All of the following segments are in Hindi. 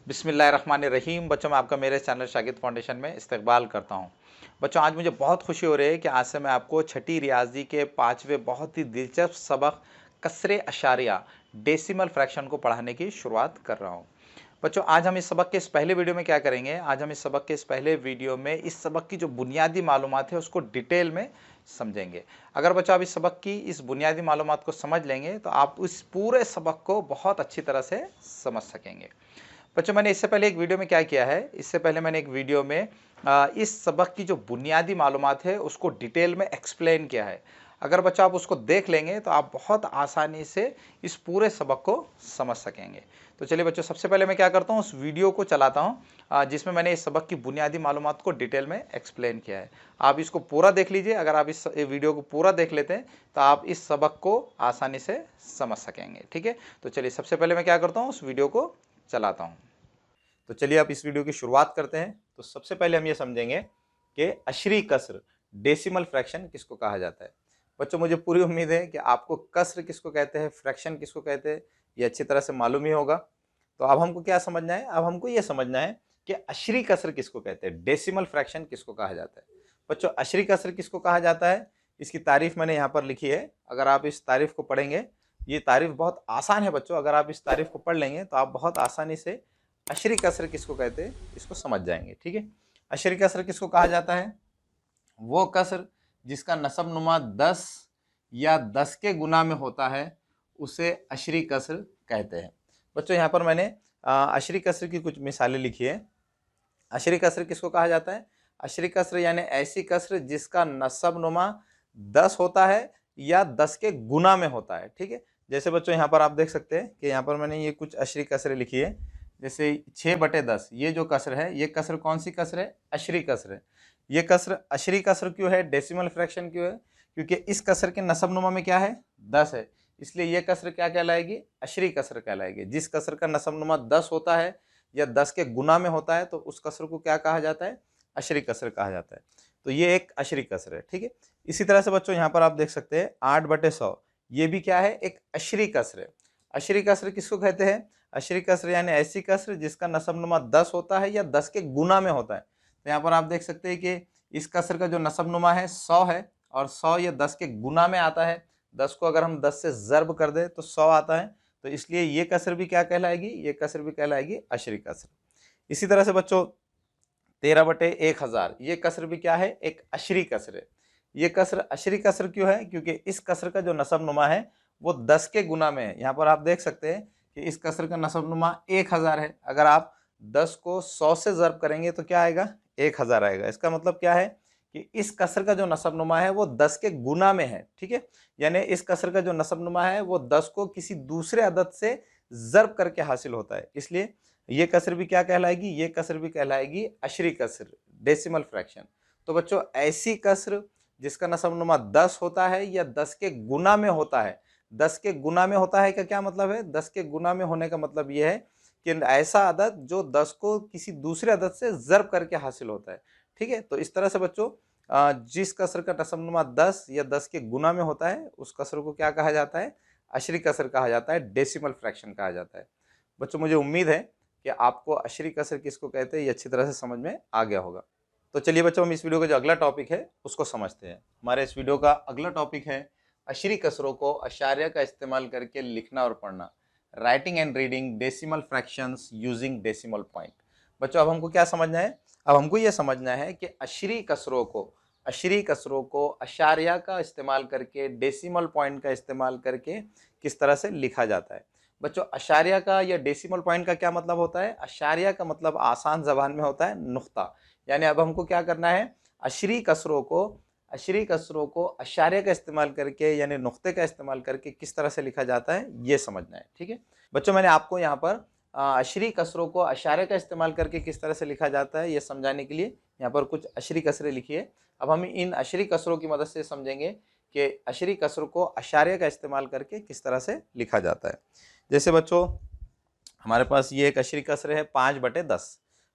बिस्मिल्लाहिर्रहमानिर्रहीम। बच्चों, मैं आपका मेरे चैनल शागिद फाउंडेशन में इस्तकबाल करता हूं। बच्चों, आज मुझे बहुत खुशी हो रही है कि आज से मैं आपको छठी रियाजी के 5वें बहुत ही दिलचस्प सबक कसरे अशारिया डेसिमल फ्रैक्शन को पढ़ाने की शुरुआत कर रहा हूं। बच्चों, आज हम इस सबक के इस पहले वीडियो में क्या करेंगे, आज हम इस सबक के इस पहले वीडियो में इस सबक की जो बुनियादी मालूमात है उसको डिटेल में समझेंगे। अगर बच्चों आप इस सबक की इस बुनियादी मालूमात को समझ लेंगे तो आप इस पूरे सबक को बहुत अच्छी तरह से समझ सकेंगे। बच्चों, मैंने इससे पहले एक वीडियो में क्या किया है, इससे पहले मैंने एक वीडियो में इस सबक की जो बुनियादी मालूमात है उसको डिटेल में एक्सप्लेन किया है। अगर बच्चों आप उसको देख लेंगे तो आप बहुत आसानी से इस पूरे सबक को समझ सकेंगे। तो चलिए बच्चों, सबसे पहले मैं क्या करता हूँ, उस वीडियो को चलाता हूँ जिसमें मैंने इस सबक की बुनियादी मालूमात को डिटेल में एक्सप्लेन किया है। आप इसको पूरा देख लीजिए। अगर आप इस वीडियो को पूरा देख लेते हैं तो आप इस सबक को आसानी से समझ सकेंगे। ठीक है, तो चलिए सबसे पहले मैं क्या करता हूँ, उस वीडियो को चलाता हूँ। तो चलिए आप इस वीडियो की शुरुआत करते हैं। तो सबसे पहले हम ये समझेंगे कि अशरी कसर डेसिमल फ्रैक्शन किसको कहा जाता है। बच्चों, मुझे पूरी उम्मीद है कि आपको कसर किसको कहते हैं, फ्रैक्शन किसको कहते हैं, ये अच्छी तरह से मालूम ही होगा। तो अब हमको क्या समझना है, अब हमको ये समझना है कि अशरी कसर किसको कहते हैं, डेसिमल फ्रैक्शन किसको कहा जाता है। बच्चों, अशरी कसर किसको कहा जाता है, इसकी तारीफ मैंने यहाँ पर लिखी है। अगर आप इस तारीफ को पढ़ेंगे, ये तारीफ बहुत आसान है बच्चों। अगर आप इस तारीफ को पढ़ लेंगे तो आप बहुत आसानी से अशरी कसर किसको कहते हैं इसको समझ जाएंगे। ठीक है, अशरी कसर किसको कहा जाता है, वो कसर जिसका नसब नुमा 10 या 10 के गुना में होता है उसे अशरी कसर कहते हैं। बच्चों, यहाँ पर मैंने अशरी कसर की कुछ मिसालें लिखी है। अशरी कसर किसको कहा जाता है, अशरी कसर यानी ऐसी कसर जिसका नसब नुमा 10 होता है या 10 के गुना में होता है। ठीक है, जैसे बच्चों यहाँ पर आप देख सकते हैं कि यहाँ पर मैंने ये कुछ अशरी कसरें लिखी है। जैसे 6/10 ये जो कसर है, ये कसर कौन सी कसर है, अशरी कसर है। ये कसर अशरी कसर क्यों है, डेसिमल फ्रैक्शन क्यों है, क्योंकि इस कसर के नसब नुमा में क्या है, 10 है, इसलिए ये कसर क्या कहलाएगी, अशरी कसर कहलाएगी। जिस कसर का नसब नुमा 10 होता है या 10 के गुना में होता है तो उस कसर को क्या कहा जाता है, अशरी कसर कहा जाता है। तो ये एक अशरी कसर है। ठीक है, इसी तरह से बच्चों यहाँ पर आप देख सकते हैं 8/100 ये भी क्या है, एक अशरी कसर है। अशरी कसर किसको कहते हैं, अशरी कसर यानी ऐसी कसर जिसका नसब नुमा 10 होता है या 10 के गुना में होता है। तो यहाँ पर आप देख सकते हैं कि इस कसर का जो नसब नुमा है 100 है और 100 या 10 के गुना में आता है। 10 को अगर हम 10 से ज़र्ब कर दें तो 100 आता है। तो इसलिए ये कसर भी क्या कहलाएगी, ये कसर भी कहलाएगी अशरी कसर। इसी तरह से बच्चों 13/1000 ये कसर भी क्या है, एक अशरी कसर है। ये कसर अशरी कसर क्यों है, क्योंकि इस कसर का जो नसब नुमा है वो 10 के गुना में है। यहाँ पर आप देख सकते हैं कि इस कसर का नसब नुमा 1000 है। अगर आप 10 को 100 से ज़र्ब करेंगे तो क्या आएगा, 1000 आएगा। इसका मतलब क्या है कि इस कसर का जो नसब नुमा है वो 10 के गुना में है। ठीक है, यानी इस कसर का जो नसब नुमा है वो 10 को किसी दूसरे अदद से ज़र्ब करके हासिल होता है। इसलिए ये कसर भी क्या कहलाएगी, ये कसर भी कहलाएगी अशरी कसर, डेसिमल फ्रैक्शन। तो बच्चों, ऐसी कसर जिसका नसब नुमा 10 होता है या 10 के गुना में होता है। 10 के गुना में होता है का क्या मतलब है, 10 के गुना में होने का मतलब ये है कि ऐसा अदद जो 10 को किसी दूसरे अदद से ज़र्ब करके हासिल होता है। ठीक है, तो इस तरह से बच्चों जिस कसर का नसब नुमा 10 या 10 के गुना में होता है उस कसर को क्या कहा जाता है, अशरी कसर कहा जाता है, डेसिमल फ्रैक्शन कहा जाता है। बच्चों, मुझे उम्मीद है कि आपको अशरी कसर किसको कहते हैं ये अच्छी तरह से समझ में आ गया होगा। तो चलिए बच्चों, हम इस वीडियो का जो अगला टॉपिक है उसको समझते हैं। हमारे इस वीडियो का अगला टॉपिक है अशरी कसरों को अशारिया का इस्तेमाल करके लिखना और पढ़ना, writing and reading decimal fractions using decimal point. बच्चों, अब हमको क्या समझना है, अब हमको ये समझना है कि अशरी कसरों को अशारिया का इस्तेमाल करके, डेसिमल पॉइंट का इस्तेमाल करके किस तरह से लिखा जाता है। बच्चों, अशारिया का या डेसिमल पॉइंट का क्या मतलब होता है, अशारिया का मतलब आसान ज़बान में होता है नुक्ता। यानी अब हमको क्या करना है, अशरी कसरों को अशारिया का इस्तेमाल करके यानी नुक्ते का इस्तेमाल करके किस तरह से लिखा जाता है ये समझना है। ठीक है बच्चों, मैंने आपको यहाँ पर अशरी कसरों को अशारिया का इस्तेमाल करके किस तरह से लिखा जाता है ये समझाने के लिए यहाँ पर कुछ अशरी कसरें लिखी है। अब हम इन अशरी कसरों की मदद से समझेंगे कि अशरी कसर को अशारिया का इस्तेमाल करके किस तरह से लिखा जाता है। जैसे बच्चों, हमारे पास ये एक अशरी कसर है 5/10।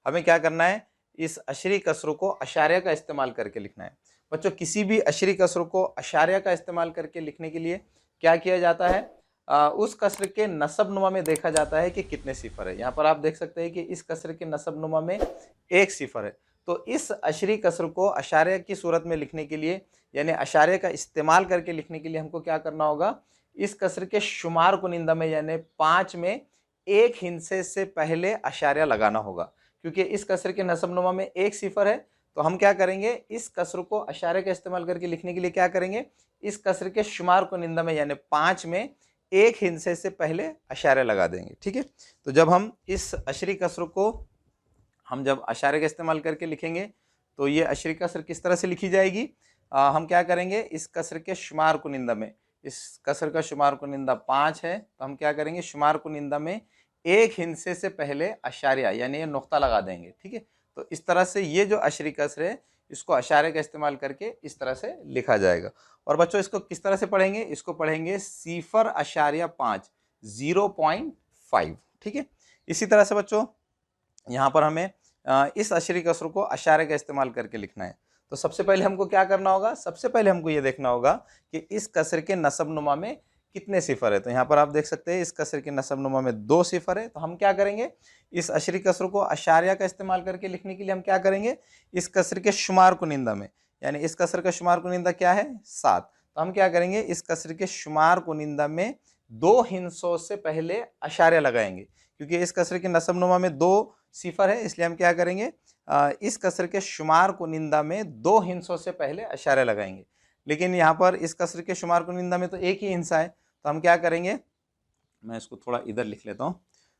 हमें क्या करना है, इस अशरी कसरों को अशारिया का इस्तेमाल करके लिखना है। बच्चों, किसी भी अशरी कसर को अशारिया का इस्तेमाल करके लिखने के लिए क्या किया जाता है, उस कसर के नसब-नुमा में देखा जाता है कि कितने सिफर है। यहाँ पर आप देख सकते हैं कि इस कसर के नसब-नुमा में 1 सिफर है। तो इस अशरी कसर को अशारिया की सूरत में लिखने के लिए, यानी अशारिया का इस्तेमाल करके लिखने के लिए हमको क्या करना होगा, इस कसर के शुमार कुनिंदा में यानी 5 में 1 हिंसे से पहले अशारिया लगाना होगा। क्योंकि इस कसर के नसब-नुमा में 1 सिफर है, तो हम क्या करेंगे, इस कसर को अशारिया का इस्तेमाल करके लिखने के लिए क्या करेंगे, इस कसर के शुमार कुनिंदा में यानी 5 में 1 हिंसे से पहले अशारिया लगा देंगे। ठीक है, तो जब हम इस अशरी कसर को जब अशारे का इस्तेमाल करके लिखेंगे तो ये अशरी कसर किस तरह से लिखी जाएगी। हम क्या करेंगे, इस कसर के शुमार कुनिंदा में, इस कसर का शुमार कुनिंदा 5 है, तो हम क्या करेंगे, शुमार कुनिंदा में 1 हिंसे से पहले अशारिया यानी ये नुक्ता लगा देंगे। ठीक है, तो इस तरह से ये जो अशरी कसर है इसको अशारे का इस्तेमाल करके इस तरह से लिखा जाएगा। और बच्चों इसको किस तरह से पढ़ेंगे, इसको पढ़ेंगे 0.5 0.5। ठीक है, इसी तरह से बच्चों यहाँ पर हमें इस अशरी कसर को अशारे का इस्तेमाल करके लिखना है। तो सबसे पहले हमको क्या करना होगा, सबसे पहले हमको ये देखना होगा कि इस कसर के नसब-नुमा में कितने सिफर है। तो यहाँ पर आप देख सकते हैं इस कसर के नसब-नुमा में 2 सिफर है। तो हम क्या करेंगे, इस अशरी कसर को अशारिया का इस्तेमाल करके लिखने के लिए हम क्या करेंगे, इस कसर के शुमार कुनिंदा में, यानी इस कसर का शुमार कुनिंदा क्या है, 7। तो हम क्या करेंगे, इस कसर के शुमार कुनिंदा में 2 हिंसों से पहले अशारिया लगाएंगे। क्योंकि इस कसर के नसब-नुमा में 2 सिफर है, इसलिए हम क्या करेंगे, इस कसर के शुमार कुनिंदा में 2 हिंसों से पहले अशारिया लगाएंगे। लेकिन यहाँ पर इस कसर के शुमार कुनिंदा में तो एक ही हिंसा है, तो हम क्या करेंगे, मैं इसको थोड़ा इधर लिख लेता हूँ।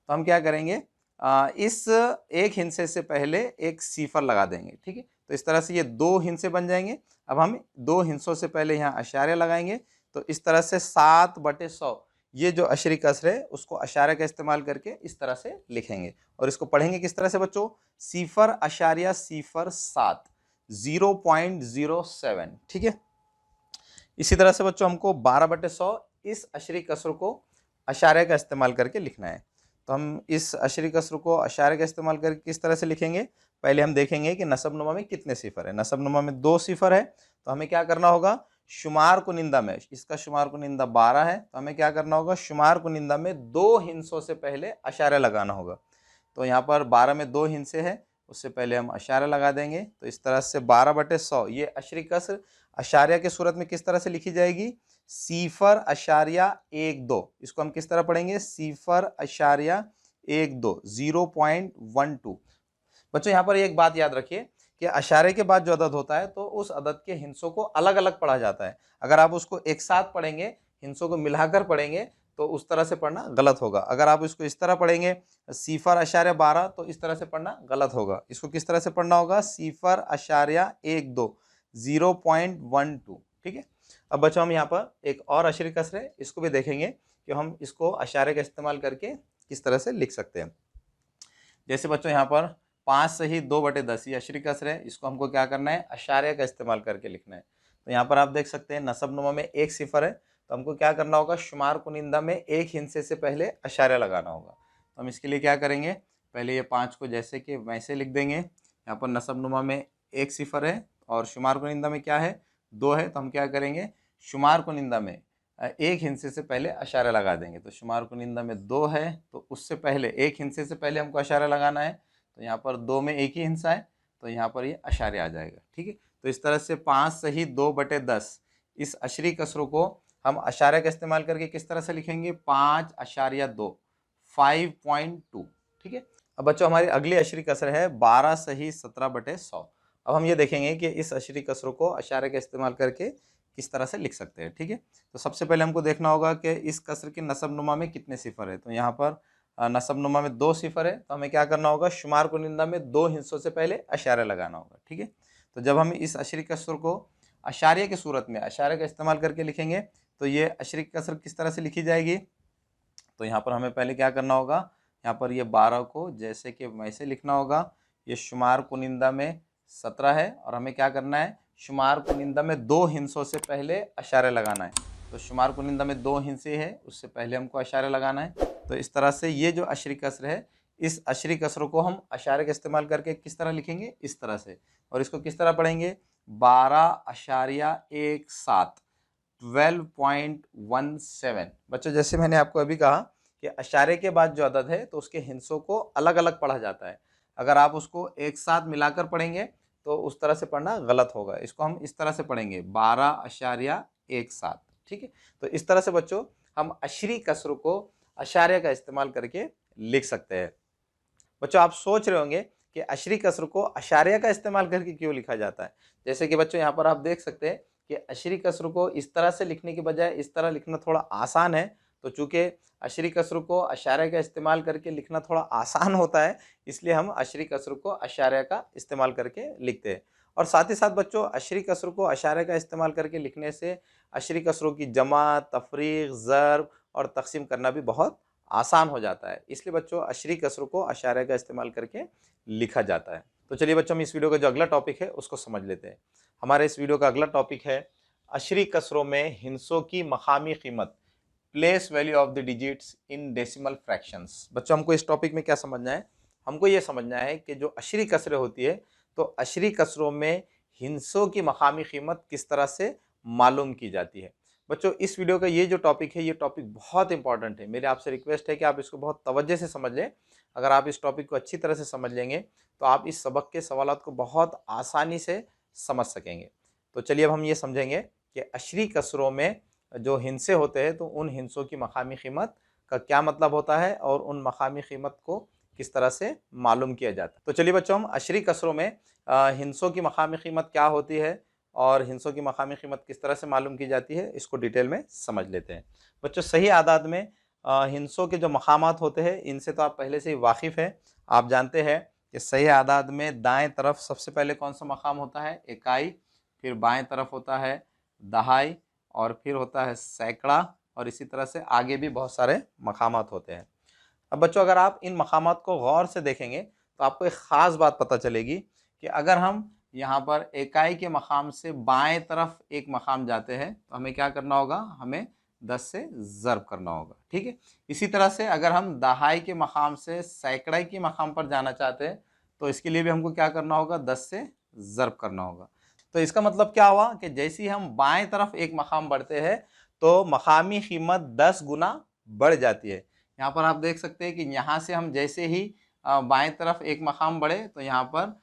तो हम क्या करेंगे, इस एक हिंसे से पहले एक सिफर लगा देंगे। ठीक है, तो इस तरह से ये 2 हिंसे बन जाएंगे। अब हम 2 हिंसों से पहले यहाँ अशारिया लगाएंगे। तो इस तरह से 7/100 ये जो अशरी कसर है उसको अशारे का इस्तेमाल करके इस तरह से लिखेंगे। और इसको पढ़ेंगे किस तरह से बच्चों, 0.07 0.07। ठीक है, इसी तरह से बच्चों हमको 12/100 इस अशरी कसर को अशारे का इस्तेमाल करके लिखना है। तो हम इस अशरी कसर को अशारे का इस्तेमाल करके किस तरह से लिखेंगे, पहले हम देखेंगे कि नसब-नुमा में कितने सिफर है। नसब-नुमा में 2 सिफर है, तो हमें क्या करना होगा, शुमार कुनिंदा में, इसका शुमार कुनिंदा 12 है, तो हमें क्या करना होगा, शुमार कुनिंदा में 2 हिंसों से पहले अशारा लगाना होगा। तो यहाँ पर 12 में 2 हिंसे है, उससे पहले हम अशारा लगा देंगे। तो इस तरह से 12/100 ये अशरी कसर अशारिया की सूरत में किस तरह से लिखी जाएगी, 0.12। इसको हम किस तरह पढ़ेंगे, 0.12 0.12। बच्चों यहाँ पर एक बात याद रखिए कि अशारे के बाद जो अदद होता है तो उस अदद के हिंसों को अलग अलग पढ़ा जाता है। अगर आप उसको एक साथ पढ़ेंगे, हिंसों को मिलाकर पढ़ेंगे, तो उस तरह से पढ़ना गलत होगा। अगर आप इसको इस तरह पढ़ेंगे 0.12 तो इस तरह से पढ़ना गलत होगा। इसको किस तरह से पढ़ना होगा, 0.12 0.12। ठीक है, अब बच्चों हम यहाँ पर एक और अशरी कसर है, इसको भी देखेंगे कि हम इसको अशारे का इस्तेमाल करके किस तरह से लिख सकते हैं। जैसे बच्चों यहाँ पर 5 सही 2/10 ये अशरी कसर है, इसको हमको क्या करना है, अशारे का इस्तेमाल करके लिखना है। तो यहाँ पर आप देख सकते हैं नसब-नुमा में 1 सिफर है, तो हमको क्या करना होगा, शुमार कुनिंदा में 1 हिंसे से पहले अशारा लगाना होगा। तो हम इसके लिए क्या करेंगे, पहले ये 5 को जैसे कि वैसे लिख देंगे। यहाँ पर नसब-नुमा में 1 सिफर है और शुमार कुनिंदा में क्या है, 2 है, तो हम क्या करेंगे, शुमार कुनिंदा में 1 हिंसे से पहले अशारा लगा देंगे। तो शुमार कुनिंदा में 2 है, तो उससे पहले 1 हिंसे से पहले हमको अशारा लगाना है। तो यहाँ पर 2 में 1 ही हिंसा है, तो यहाँ पर ये अशारे आ जाएगा। ठीक है, तो इस तरह से 5 सही 2/10 इस अशरी कसरों को हम अशारे का इस्तेमाल करके किस तरह से लिखेंगे, 5.2 5.2। ठीक है, अब बच्चों हमारी अगली अशरी कसर है 12 सही 17/100। अब हम ये देखेंगे कि इस अशरी कसरों को अशारे का इस्तेमाल करके किस तरह से लिख सकते हैं। ठीक है, तो सबसे पहले हमको देखना होगा कि इस कसर के नसब-नुमा में कितने सिफर है। तो यहाँ पर नसब-नुमा में 2 सिफर है, तो हमें क्या करना होगा, शुमार कुनिंदा में 2 हिस्सों से पहले अशारा लगाना होगा। ठीक है, तो जब हम इस अशरी कसर को अशारिया की सूरत में अशारे का इस्तेमाल करके लिखेंगे तो ये अशरी कसर किस तरह से लिखी जाएगी। तो यहाँ पर हमें पहले क्या करना होगा, यहाँ पर ये 12 को जैसे कि वैसे लिखना होगा। ये शुमार कुनिंदा में 17 है और हमें क्या करना है, शुमार कुनिंदा में 2 हिंसों से पहले अशारे लगाना है। तो शुमार कुनिंदा में 2 हिंसे है, उससे पहले हमको अशारे लगाना है। तो इस तरह से ये जो अशरी कसर है, इस अशरी कसरों को हम अशारे का इस्तेमाल करके किस तरह लिखेंगे, इस तरह से। और इसको किस तरह पढ़ेंगे, 12.17 12.17। बच्चों जैसे मैंने आपको अभी कहा कि अशारे के बाद जो अदद है तो उसके हिस्सों को अलग अलग पढ़ा जाता है। अगर आप उसको एक साथ मिलाकर पढ़ेंगे तो उस तरह से पढ़ना गलत होगा। इसको हम इस तरह से पढ़ेंगे 12.17। ठीक है, तो इस तरह से बच्चों हम अशरी कसर को अशारे का इस्तेमाल करके लिख सकते हैं। बच्चों आप सोच रहे होंगे कि अशरी कसर को अशारिया का इस्तेमाल करके क्यों लिखा जाता है। जैसे कि बच्चों यहाँ पर आप देख सकते हैं कि अशरी कसर को इस तरह से लिखने के बजाय इस तरह लिखना थोड़ा आसान है। तो चूंकि अशरी कसर को अशारिया का इस्तेमाल करके लिखना थोड़ा आसान होता है, इसलिए हम अशरी कसर को अशारिया का इस्तेमाल करके लिखते हैं। और साथ ही साथ बच्चों अशरी कसर को अशारिया का इस्तेमाल करके लिखने से अशरी कसरों की जमा, तफरीक, ज़र्ब और तकसीम करना भी बहुत आसान हो जाता है। इसलिए बच्चों अशरी कसरों को अशारे का इस्तेमाल करके लिखा जाता है। तो चलिए बच्चों हम इस वीडियो का जो अगला टॉपिक है उसको समझ लेते हैं। हमारे इस वीडियो का अगला टॉपिक है अशरी कसरों में हिंसों की मकामी कीमत, place value of the digits in decimal fractions. बच्चों हमको इस टॉपिक में क्या समझना है, हमको ये समझना है कि जो अशरी कसरें होती है तो अशरी कसरों में हिंसों की मकामी कीमत किस तरह से मालूम की जाती है। बच्चों इस वीडियो का ये जो टॉपिक है ये टॉपिक बहुत इंपॉर्टेंट है। मेरे आपसे रिक्वेस्ट है कि आप इसको बहुत तवज्जो से समझ लें। अगर आप इस टॉपिक को अच्छी तरह से समझ लेंगे तो आप इस सबक के सवालात को बहुत आसानी से समझ सकेंगे। तो चलिए अब हम ये समझेंगे कि अशरी कसरों में जो हिंसे होते हैं तो उन हिंसों की मकामी कीमत का क्या मतलब होता है और उन मकामी कीमत को किस तरह से मालूम किया जाता है। तो चलिए बच्चों हम अशरी कसरों में हिंसों की मकामी कीमत क्या होती है और हिंसों की मकामी कीमत किस तरह से मालूम की जाती है इसको डिटेल में समझ लेते हैं। बच्चों सही आदाद में हिंसों के जो मकामात होते हैं इनसे तो आप पहले से ही वाकिफ़ हैं। आप जानते हैं कि सही आदाद में दाएं तरफ सबसे पहले कौन सा मकाम होता है, इकाई, फिर बाएं तरफ होता है दहाई और फिर होता है सैकड़ा और इसी तरह से आगे भी बहुत सारे मकामात होते हैं। अब बच्चों अगर आप इन मकामात को गौर से देखेंगे तो आपको एक ख़ास बात पता चलेगी कि अगर हम यहाँ पर इकाई के मकाम से बाएं तरफ एक मकाम जाते हैं तो हमें क्या करना होगा, हमें 10 से ज़र्ब करना होगा। ठीक है, इसी तरह से अगर हम दहाई के मकाम से सैकड़ाई के मकाम पर जाना चाहते हैं तो इसके लिए भी हमको क्या करना होगा, 10 से ज़र्ब करना होगा। तो इसका मतलब क्या हुआ कि जैसे ही हम बाएं तरफ एक मकाम बढ़ते हैं तो मकामी कीमत 10 गुना बढ़ जाती है। यहाँ पर आप देख सकते हैं कि यहाँ से हम जैसे ही बाएं तरफ एक मकाम बढ़े तो यहाँ पर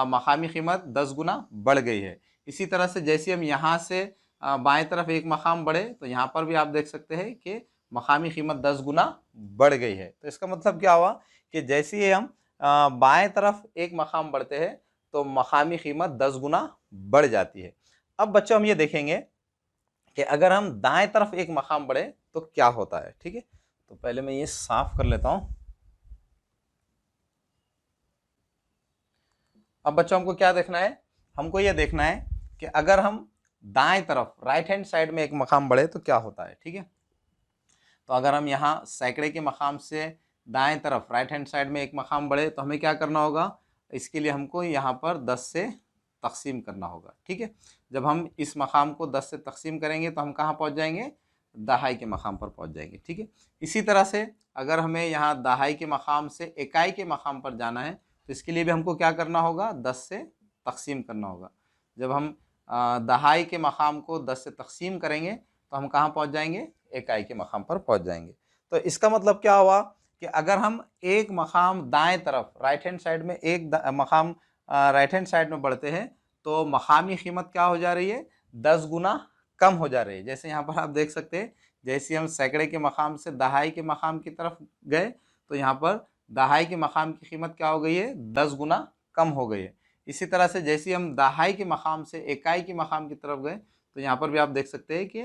मकामी कीमत 10 गुना बढ़ गई है। इसी तरह से जैसे हम यहाँ से बाएं तरफ एक मकाम बढ़े तो यहाँ पर भी आप देख सकते हैं कि मकामी कीमत 10 गुना बढ़ गई है। तो इसका मतलब क्या हुआ कि जैसे ही हम बाएं तरफ एक मकाम बढ़ते हैं तो मकामी कीमत 10 गुना बढ़ जाती है। अब बच्चों हम ये देखेंगे कि अगर हम दाएं तरफ एक मकाम बढ़े तो क्या होता है। ठीक है, तो पहले मैं ये साफ कर लेता हूं। अब बच्चों हमको क्या देखना है, हमको ये देखना है कि अगर हम दाएं तरफ राइट हैंड साइड में एक मकाम बढ़े तो क्या होता है। ठीक है, तो अगर हम यहाँ सैकड़े के मकाम से दाएं तरफ राइट हैंड साइड में एक मकाम बढ़े तो हमें क्या करना होगा, इसके लिए हमको यहाँ पर 10 से तकसीम करना होगा। ठीक है, जब हम इस मकाम को 10 से तकसीम करेंगे तो हम कहाँ पहुँच जाएंगे, दहाई के मकाम पर पहुँच जाएंगे। ठीक है, इसी तरह से अगर हमें यहाँ दहाई के मकाम से इकाई के मकाम पर जाना है तो इसके लिए भी हमको क्या करना होगा, 10 से तकसीम करना होगा। जब हम दहाई के मकाम को 10 से तकसीम करेंगे तो हम कहाँ पहुँच जाएंगे, इकाई के मकाम पर पहुँच जाएंगे। तो इसका मतलब क्या हुआ कि अगर हम एक मकाम दाएं तरफ राइट हैंड साइड में एक मकाम राइट हैंड साइड में बढ़ते हैं तो मकामी कीमत क्या हो जा रही है, 10 गुना कम हो जा रही है। जैसे यहाँ पर आप देख सकते हैं जैसे हम सैकड़े के मकाम से दहाई के मकाम की तरफ गए तो यहाँ पर दहाई के मकाम की कीमत क्या हो गई है, 10 गुना कम हो गई है। इसी तरह से जैसे हम दहाई के मकाम से इकाई के मकाम की तरफ गए तो यहाँ पर भी आप देख सकते हैं कि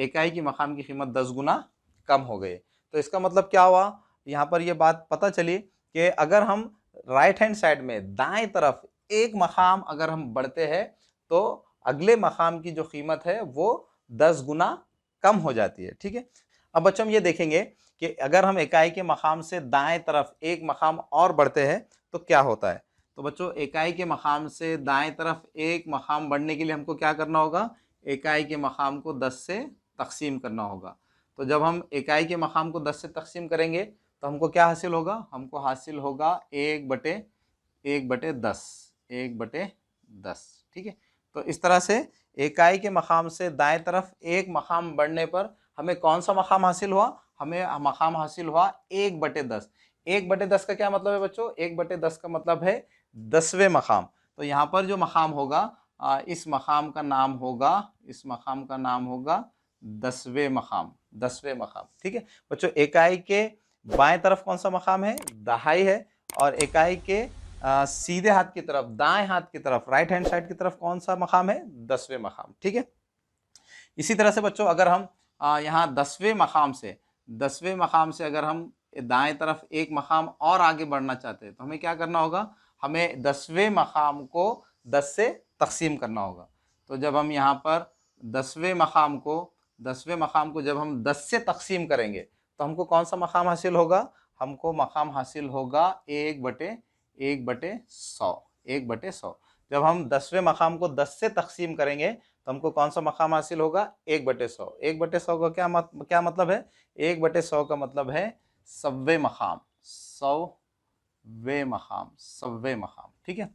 इकाई की मकाम की कीमत 10 गुना कम हो गई। तो इसका मतलब क्या हुआ, यहाँ पर ये बात पता चली कि अगर हम राइट हैंड साइड में दाएं तरफ एक मकाम अगर हम बढ़ते हैं तो अगले मकाम की जो कीमत है वो 10 गुना कम हो जाती है। ठीक है, अब बच्चों हम ये देखेंगे कि अगर हम इकाई के मकाम से दाएं तरफ एक मकाम और बढ़ते हैं तो क्या होता है। तो बच्चों इकाई के मकाम से दाएं तरफ एक मकाम बढ़ने के लिए हमको क्या करना होगा, इकाई के मकाम को 10 से तकसीम करना होगा। तो जब हम इकाई के मकाम को 10 से तकसीम करेंगे तो हमको क्या हासिल होगा, हमको हासिल होगा 1/10। 1/10। ठीक है, तो इस तरह से इकाई के मकाम से दाएं तरफ एक मकाम बढ़ने पर हमें कौन सा मकाम हासिल हुआ? हमें मकाम हासिल हुआ 1/10। 1/10 का क्या मतलब है बच्चों? 1/10 का मतलब है 10वें मकाम। तो यहाँ पर जो मकाम होगा इस मकाम का नाम होगा, इस मकाम का नाम होगा 10वें मकाम, 10वें मकाम। ठीक है बच्चों, इकाई के बाएं तरफ कौन सा मकाम है? दहाई है। और इकाई के सीधे हाथ की तरफ, दाएं हाथ की तरफ, राइट हैंड साइड की तरफ कौन सा मकाम है? 10वें मकाम। ठीक है, इसी तरह से बच्चों अगर हम यहाँ 10वें मकाम से अगर हम दाएं तरफ एक मकाम और आगे बढ़ना चाहते हैं तो हमें क्या करना होगा? हमें 10वें मकाम को 10 से तकसीम करना होगा। तो जब हम यहाँ पर 10वें मकाम को जब हम 10 से तकसीम करेंगे तो हमको कौन सा मकाम हासिल होगा? हमको मकाम हासिल होगा 1/100। 1/100। जब हम 10वें मकाम को 10 से तकसीम करेंगे तो हमको कौन सा मकाम हासिल होगा? 1/100। 1/100 का क्या मतलब है? 1/100 का मतलब है 100वें मकाम, 100वें मकाम, 100वें मकाम। ठीक है,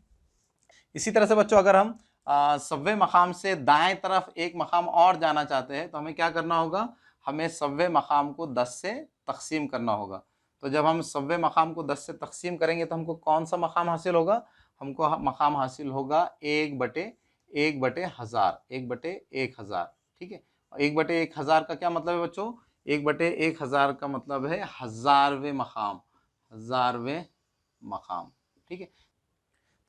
इसी तरह से बच्चों अगर हम 100वें मकाम से दाएं तरफ एक मकाम और जाना चाहते हैं तो हमें क्या करना होगा? हमें 100वें मकाम को 10 से तकसीम करना होगा। तो जब हम 100वें मकाम को 10 से तकसीम करेंगे तो हमको कौन सा मकाम हासिल होगा? हमको मकाम हासिल होगा 1/1000, 1/1000। ठीक है, 1/1000 का क्या मतलब है बच्चों? 1/1000 का मतलब है 1000वें मकाम, 1000वें मकाम। ठीक है,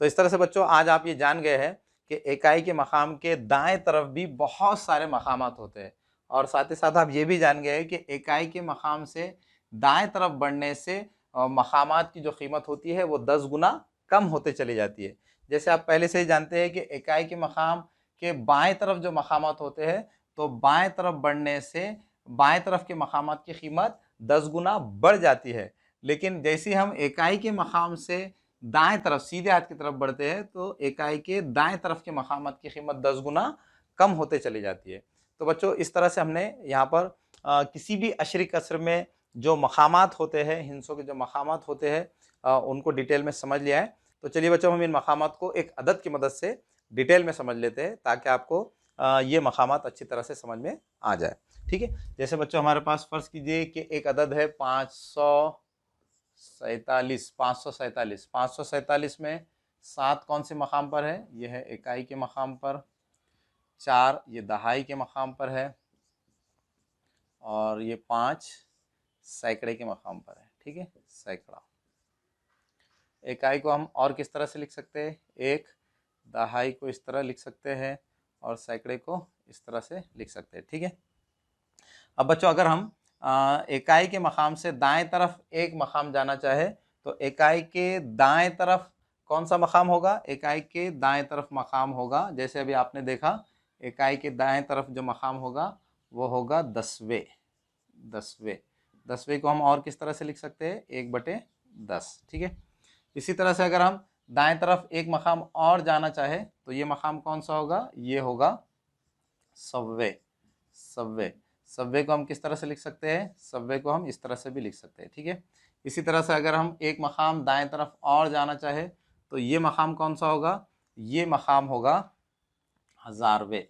तो इस तरह से बच्चों आज आप ये जान गए हैं कि इकाई के मकाम के दाएं तरफ भी बहुत सारे मकामात होते हैं। और साथ ही साथ आप ये भी जान गए हैं कि इकाई के मकाम से दाएं तरफ बढ़ने से मकामात की जो कीमत होती है वो 10 गुना कम होते चली जाती है। जैसे आप पहले से ही जानते हैं कि इकाई के मकाम के बाएं तरफ जो मकामात होते हैं तो बाएं तरफ बढ़ने से बाएं तरफ के मकामात की कीमत 10 गुना बढ़ जाती है। लेकिन जैसे ही हम इकाई के मकाम से दाएं तरफ सीधे हाथ की तरफ बढ़ते हैं तो इकाई के दाएं तरफ के मकामात की कीमत 10 गुना कम होते चली जाती है। तो बच्चों इस तरह से हमने यहाँ पर किसी भी अशरी कसर में जो मकामात होते हैं, हिंसों के जो मकामात होते हैं उनको डिटेल में समझ लिया है। तो चलिए बच्चों हम इन मकामात को एक अदद की मदद से डिटेल में समझ लेते हैं ताकि आपको ये मकामात अच्छी तरह से समझ में आ जाए। ठीक है, जैसे बच्चों हमारे पास फर्ज कीजिए कि एक अदद है 547। 547 में 7 कौन से मकाम पर है? यह है इकाई के मकाम पर, 4 ये दहाई के मकाम पर है और ये 5 सैकड़े के मकाम पर है। ठीक है, सैकड़ा। इकाई को हम और किस तरह से लिख सकते हैं? 1, दहाई को इस तरह लिख सकते हैं और सैकड़े को इस तरह से लिख सकते हैं। ठीक है, अब बच्चों अगर हम इकाई के मकाम से दाएं तरफ एक मकाम जाना चाहे तो इकाई के दाएं तरफ कौन सा मकाम होगा? इकाई के दाएं तरफ मकाम होगा, जैसे अभी आपने देखा, इकाई के दाएं तरफ जो मकाम होगा वो होगा 10वें। 10वें को हम और किस तरह से लिख सकते हैं? 1/10। ठीक है, इसी तरह से अगर हम दाएं तरफ एक मकाम और जाना चाहे तो ये मकाम कौन सा होगा? ये होगा 100वें। 100वें को हम किस तरह से लिख सकते हैं? 100वें को हम इस तरह से भी लिख सकते हैं। ठीक है, इसी तरह से अगर हम एक मकाम दाएं तरफ और जाना चाहे तो ये मकाम कौन सा होगा? ये मकाम होगा 1000वें।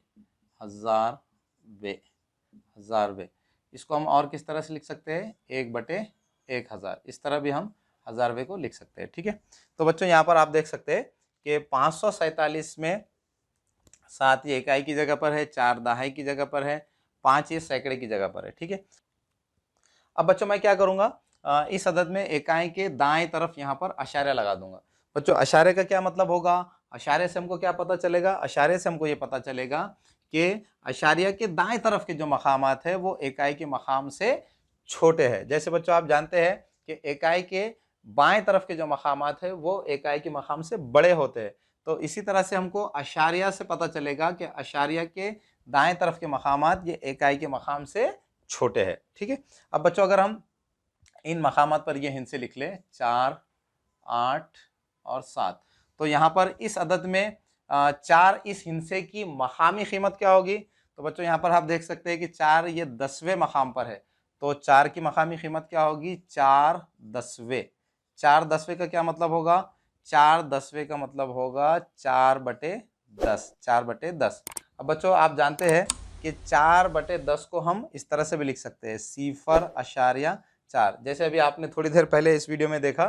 1000वें इसको हम और किस तरह से लिख सकते हैं? 1/1000। इस तरह भी हम 1000वें को लिख सकते हैं। ठीक है, तो बच्चों यहाँ पर आप देख सकते हैं कि 547 में 7 ये इकाई की जगह पर है, 4 दहाई की जगह पर है, 5 ये सैकड़े की जगह पर है। ठीक है, अब बच्चों मैं क्या करूंगा? इस अदद में इकाई के दाएं तरफ यहाँ पर अशारे लगा दूंगा। बच्चों अशारे का क्या मतलब होगा? अशारे से हमको क्या पता चलेगा? अशारे से हमको ये पता चलेगा कि अशारिया के दाएं तरफ के जो मकामात है वो इकाई के मकाम से छोटे हैं। जैसे बच्चों आप जानते हैं कि इकाई के बाएं तरफ के जो मकामात है वो इकाई के मकाम से बड़े होते हैं। तो इसी तरह से हमको अशारिया से पता चलेगा कि अशारिया के दाएं तरफ के मकामात ये इकाई के मकाम से छोटे हैं। ठीक है, अब बच्चों अगर हम इन मकामात पर ये हिंसे लिख ले 4, 8 और 7 तो यहाँ पर इस अदद में 4 इस हिंसे की मकामी कीमत क्या होगी? तो बच्चों यहाँ पर आप देख सकते हैं कि 4 ये 10वें मकाम पर है तो 4 की मकामी कीमत क्या होगी? 4 10वें। 4 10वें का क्या मतलब होगा? 4 10वें का मतलब होगा 4/10। 10, 4/10। अब बच्चों आप जानते हैं कि 4/10 को हम इस तरह से भी लिख सकते हैं, 0.4। जैसे अभी आपने थोड़ी देर पहले इस वीडियो में देखा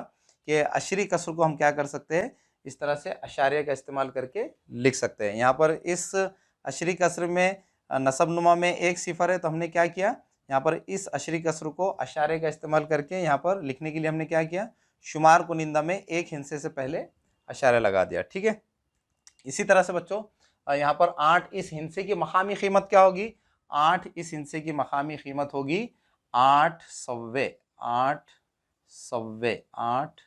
कि अशरी कसर को हम क्या कर सकते हैं, इस तरह से अशारिया का इस्तेमाल करके लिख सकते हैं। यहाँ पर इस अशरी कसर में नसब नुमा में एक सिफर है, तो हमने क्या किया, यहाँ पर इस अशरी कसर को अशारे का इस्तेमाल करके यहाँ पर लिखने के लिए हमने क्या किया, शुमार कुनिंदा में एक हिस्से से पहले अशारा लगा दिया। ठीक है। इसी तरह से बच्चों यहाँ पर 8 इस हिस्से की मकामी कीमत क्या होगी, 8 इस हिस्से की मकामी कीमत होगी 8 सव्वे, 8 सव्वे, 8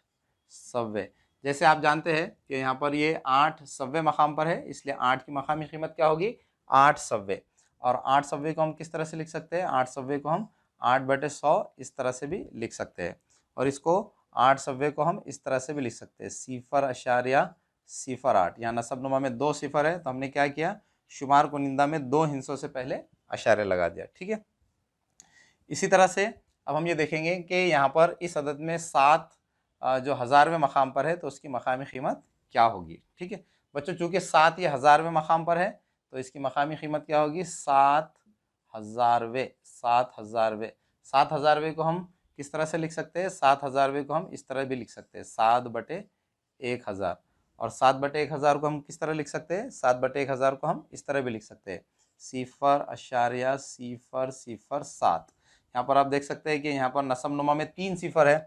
सव्वे। जैसे आप जानते हैं कि यहाँ पर ये 8 सव्वे मकाम पर है, इसलिए 8 की मकामी कीमत क्या होगी, 8 सव्वे। और 8 सव्वे को हम किस तरह से लिख सकते हैं, 8 सव्वे को हम 8/100 इस तरह से भी लिख सकते हैं। और इसको 8 सव्वे को हम इस तरह से भी लिख सकते हैं, 0.08। यहाँ नसबनुमा में 2 सिफर है, तो हमने क्या किया, शुमार कुनिंदा में 2 हिस्सों से पहले अशारे लगा दिया। ठीक है। इसी तरह से अब हम ये देखेंगे कि यहाँ पर इस अदद में 7 जो हज़ारवें मकाम पर है, तो उसकी मकामी कीमत क्या होगी। ठीक है बच्चों, चूँकि 7 ये हज़ारवें मकाम पर है, तो इसकी मकामी कीमत क्या होगी, 7 हज़ारवे, 7 हज़ारवे। 7 हज़ारवे को हम किस तरह से लिख सकते हैं, 7 हज़ारवे को हम इस तरह भी लिख सकते हैं, 7/1000। और 7/1000 को हम किस तरह लिख सकते हैं, 7/1000 को हम इस तरह भी लिख सकते हैं, 0.007। यहाँ पर आप देख सकते हैं कि यहाँ पर नसब नुमा में 3 सिफर है,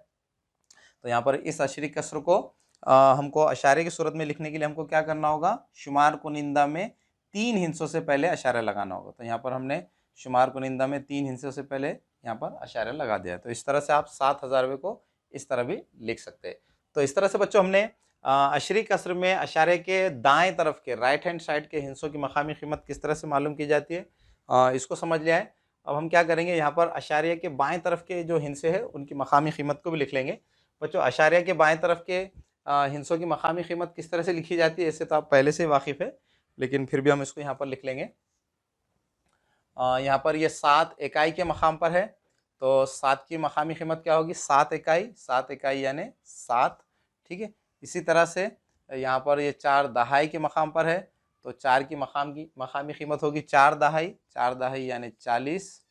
तो यहाँ पर इस अशरी कसर को हमको अशारे की सूरत में लिखने के लिए हमको क्या करना होगा, शुमार कुनिंदा में 3 हिस्सों से पहले अशारा लगाना होगा। तो यहाँ पर हमने शुमार कुनिंदा में 3 हिस्सों से पहले यहाँ पर अशारा लगा दिया है। तो इस तरह से आप 7 हज़ारवे को इस तरह भी लिख सकते हैं। तो इस तरह से बच्चों हमने अशरी कसर में अशारे के दाएं तरफ के राइट हैंड साइड के हिस्सों की मकामी कीमत किस तरह से मालूम की जाती है, इसको समझ लिया है। अब हम क्या करेंगे, यहाँ पर अशारिया के बाएं तरफ के जो हिस्से हैं उनकी मकामी कीमत को भी लिख लेंगे। बच्चों अशारिया के बाएं तरफ के हिस्सों की मकामी कीमत किस तरह से लिखी जाती है, इससे तो आप पहले से वाकिफ़ है, लेकिन फिर भी हम इसको यहाँ पर लिख लेंगे। यहाँ पर ये 7 इकाई के मकाम पर है, तो 7 की मकामी कीमत क्या होगी, 7 इकाई, 7 इकाई यानी 7। ठीक है। इसी तरह से यहाँ पर ये 4 दहाई के मकाम पर है, तो 4 की मकामी कीमत होगी 4 दहाई, 4 दहाई यानी 40।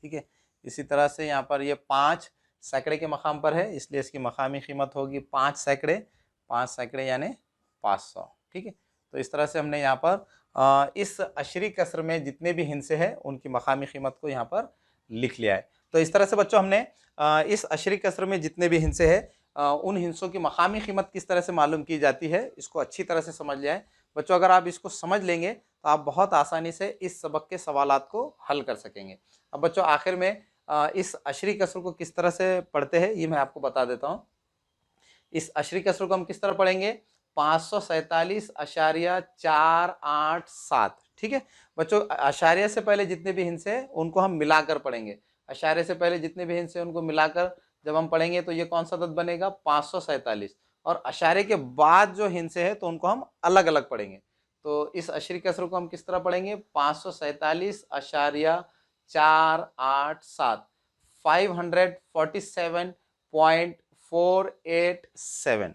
ठीक है। इसी तरह से यहाँ पर ये 5 सैकड़े के मकाम पर है, इसलिए इसकी मकामी कीमत होगी 5 सैकड़े, 5 सैकड़े यानी 500। ठीक है। तो इस तरह से हमने यहाँ पर इस अशरी कसर में जितने भी हिस्से हैं उनकी मकामी कीमत को यहाँ पर लिख लिया है। तो इस तरह से बच्चों हमने इस अशरी कसर में जितने भी हिस्से हैं उन हिस्सों की मकामी कीमत किस तरह से मालूम की जाती है, इसको अच्छी तरह से समझ लिया है। बच्चों अगर आप इसको समझ लेंगे तो आप बहुत आसानी से इस सबक के सवालात को हल कर सकेंगे। अब बच्चों आखिर में इस अशरी कसर को किस तरह से पढ़ते हैं ये मैं आपको बता देता हूँ। इस अशरी कसर को हम किस तरह पढ़ेंगे, 547.487। ठीक है बच्चों, अशारिया से पहले जितने भी हिस्से हैं उनको हम मिलाकर पढ़ेंगे। अशारे से पहले जितने भी हिस्से हैं उनको मिलाकर जब हम पढ़ेंगे तो ये कौन सा अदद बनेगा, 547। और अशारे के बाद जो हिस्से हैं तो उनको हम अलग अलग पढ़ेंगे। तो इस अशरी कसर को हम किस तरह पढ़ेंगे, 547.487, 547.487।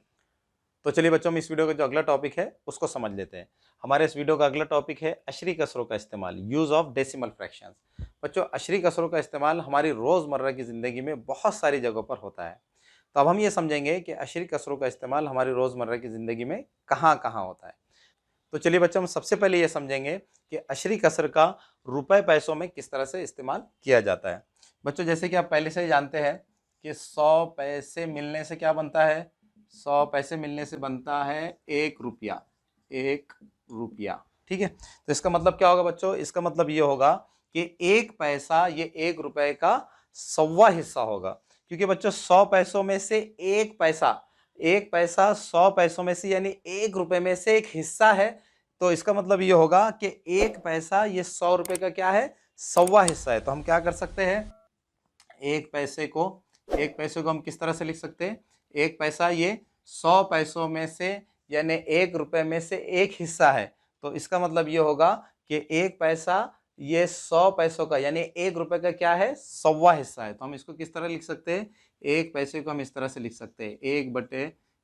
तो चलिए बच्चों, हम इस वीडियो का जो अगला टॉपिक है उसको समझ लेते हैं। हमारे इस वीडियो का अगला टॉपिक है अशरी कसरों का इस्तेमाल, यूज़ ऑफ डेसिमल फ्रैक्शंस। बच्चों अशरी कसरों का इस्तेमाल हमारी रोज़मर्रा की ज़िंदगी में बहुत सारी जगहों पर होता है। तो अब हम ये समझेंगे कि अशरी कसरों का इस्तेमाल हमारी रोज़मर्रा की ज़िंदगी में कहाँ कहाँ होता है। तो चलिए बच्चों, हम सबसे पहले ये समझेंगे कि अशरी कसर का रुपए पैसों में किस तरह से इस्तेमाल किया जाता है। बच्चों जैसे कि आप पहले से ही जानते हैं कि 100 पैसे मिलने से क्या बनता है, 100 पैसे मिलने से बनता है 1 रुपया, 1 रुपया। ठीक है। तो इसका मतलब क्या होगा बच्चों, इसका मतलब ये होगा कि 1 पैसा ये 1 रुपए का 100वां हिस्सा होगा। क्योंकि बच्चों 100 पैसों में से 1 पैसा, 1 पैसा 100 पैसों में से यानी 1 रुपए में से एक हिस्सा है। तो इसका मतलब ये होगा कि 1 पैसा ये 100 रुपए का क्या है, 100वां हिस्सा है। तो हम क्या कर सकते हैं, 1 पैसे को हम किस तरह से लिख सकते हैं, 1 पैसा ये 100 पैसों में से यानी 1 रुपए में से एक हिस्सा है। तो इसका मतलब ये होगा कि 1 पैसा ये 100 पैसों का यानी 1 रुपए का क्या है, 100वां हिस्सा है। तो हम इसको किस तरह लिख सकते हैं, 1 पैसे को हम इस तरह से लिख सकते हैं,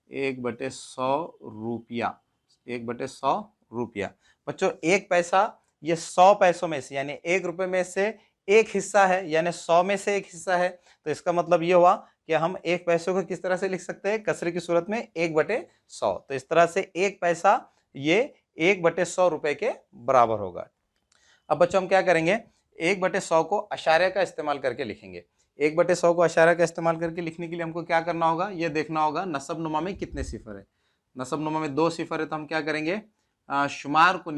1/100 रुपया, 1/100 रुपया। बच्चों 1 पैसा ये 100 पैसों में से यानी 1 रुपए में से एक हिस्सा है, यानी 100 में से एक हिस्सा है। तो इसका मतलब ये हुआ कि हम 1 पैसे को किस तरह से लिख सकते हैं, कसरे की सूरत में 1/100। तो इस तरह से 1 पैसा ये 1/100 रुपए के बराबर होगा। अब बच्चों हम क्या करेंगे, 1/100 को अशारे का इस्तेमाल करके लिखेंगे। 1/100 को अशारे का इस्तेमाल करके लिखने के लिए हमको क्या करना होगा, ये देखना होगा नसब नुमा में कितने सिफर है। नसब नुमा में 2 सिफर है, तो हम क्या करेंगे, शुमार को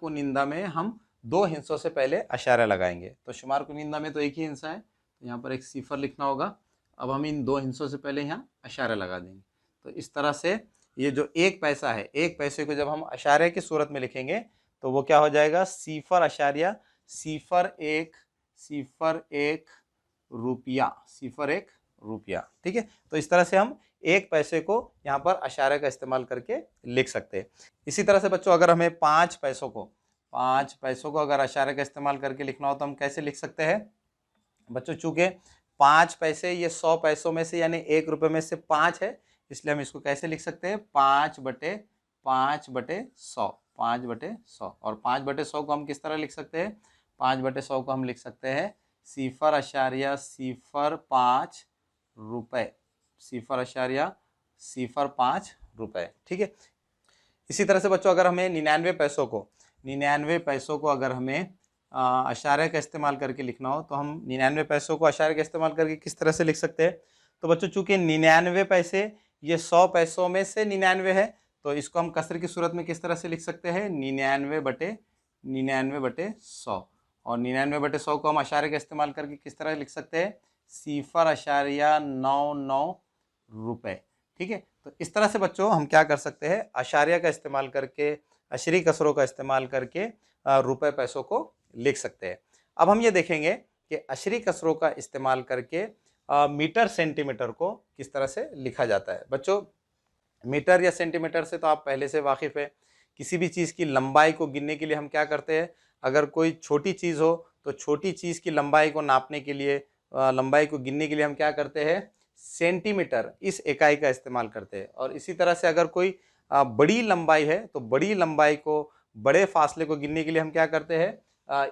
निंदा में हम 2 हिस्सों से पहले अशारा लगाएंगे। तो शुमार को निंदा में तो एक ही हिस्सा है, तो यहाँ पर एक सिफर लिखना होगा। अब हम इन 2 हिस्सों से पहले यहाँ अशारा लगा देंगे। तो इस तरह से ये जो 1 पैसा है, 1 पैसे को जब हम अशारे की सूरत में लिखेंगे तो वो क्या हो जाएगा, सिफर अशारिया सिफर एक रुपया। ठीक है, तो इस तरह से हम 1 पैसे को यहाँ पर अशारे का इस्तेमाल करके लिख सकते हैं। इसी तरह से बच्चों अगर हमें 5 पैसों को अगर अशारे का इस्तेमाल करके लिखना हो तो हम कैसे लिख सकते हैं बच्चों, चूंकि 5 पैसे ये 100 पैसों में से यानी 1 रुपए में से 5 है, इसलिए हम इसको कैसे लिख सकते हैं, 5/100। और 5/100 को हम किस तरह लिख सकते हैं, 5/100 को हम लिख सकते हैं सिफर अशारिया सिफर 5 रुपए। ठीक है, इसी तरह से बच्चों अगर हमें 99 पैसों को अगर हमें अशारे का इस्तेमाल करके लिखना हो तो हम 99 पैसों को अशारे का इस्तेमाल करके किस तरह से लिख सकते हैं। तो बच्चों चूंकि 99 पैसे ये 100 पैसों में से 99 है, तो इसको हम कसर की सूरत में किस तरह से लिख सकते हैं, 99/100। और 99/100 को हम अशारे का इस्तेमाल करके किस तरह लिख सकते हैं, सिफर अशारिया 99 रुपए। ठीक है, तो इस तरह से बच्चों हम क्या कर सकते हैं, अशारिया का इस्तेमाल करके, अशरी कसरों का इस्तेमाल करके रुपए पैसों को लिख सकते हैं। अब हम ये देखेंगे कि अशरी कसरों का इस्तेमाल करके मीटर सेंटीमीटर को किस तरह से लिखा जाता है। बच्चों मीटर या सेंटीमीटर से तो आप पहले से वाकिफ है। किसी भी चीज़ की लंबाई को गिनने के लिए हम क्या करते हैं, अगर कोई छोटी चीज़ हो तो छोटी चीज़ की लंबाई को नापने के लिए, लंबाई को गिनने के लिए हम क्या करते हैं, सेंटीमीटर इस इकाई का इस्तेमाल करते हैं। और इसी तरह से अगर कोई बड़ी लंबाई है तो बड़ी लंबाई को, बड़े फासले को गिनने के लिए हम क्या करते हैं,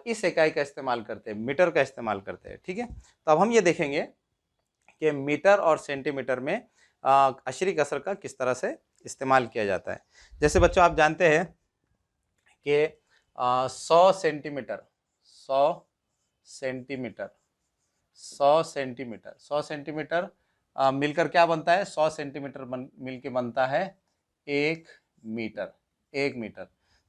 इस इकाई का इस्तेमाल करते हैं, मीटर का इस्तेमाल करते हैं। ठीक है, तो अब हम ये देखेंगे कि मीटर और सेंटीमीटर में अशरी कसर का किस तरह से इस्तेमाल किया जाता है। जैसे बच्चों आप जानते हैं कि 100 सेंटीमीटर मिलकर क्या बनता है, 100 सेंटीमीटर मिलकर बनता है 1 मीटर।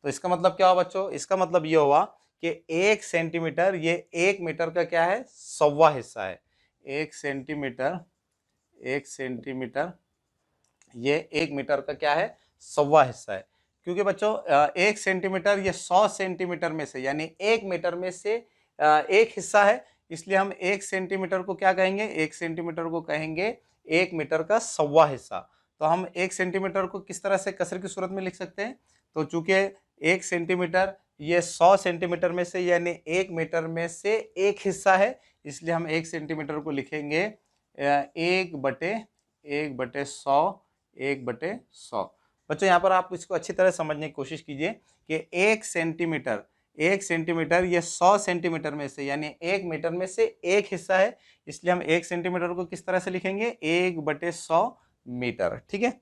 तो इसका मतलब क्या हुआ बच्चों, इसका मतलब ये हुआ कि 1 सेंटीमीटर ये 1 मीटर का क्या है, 100वां हिस्सा है। 1 सेंटीमीटर ये 1 मीटर का क्या है, 100वां हिस्सा है। क्योंकि बच्चों 1 सेंटीमीटर ये 100 सेंटीमीटर में से यानी 1 मीटर में से एक हिस्सा है, इसलिए हम 1 सेंटीमीटर को क्या कहेंगे, 1 सेंटीमीटर को कहेंगे 1 मीटर का 100वां हिस्सा। तो हम 1 सेंटीमीटर को किस तरह से कसर की सूरत में लिख सकते हैं, तो चूंकि 1 सेंटीमीटर ये 100 सेंटीमीटर में से यानी 1 मीटर में से एक हिस्सा है, इसलिए हम 1 सेंटीमीटर को लिखेंगे 1/100। बच्चों यहाँ पर आप इसको अच्छी तरह समझने की कोशिश कीजिए कि 1 सेंटीमीटर ये 100 सेंटीमीटर में से यानी 1 मीटर में से एक हिस्सा है, इसलिए हम 1 सेंटीमीटर को किस तरह से लिखेंगे, 1/100 मीटर। ठीक है,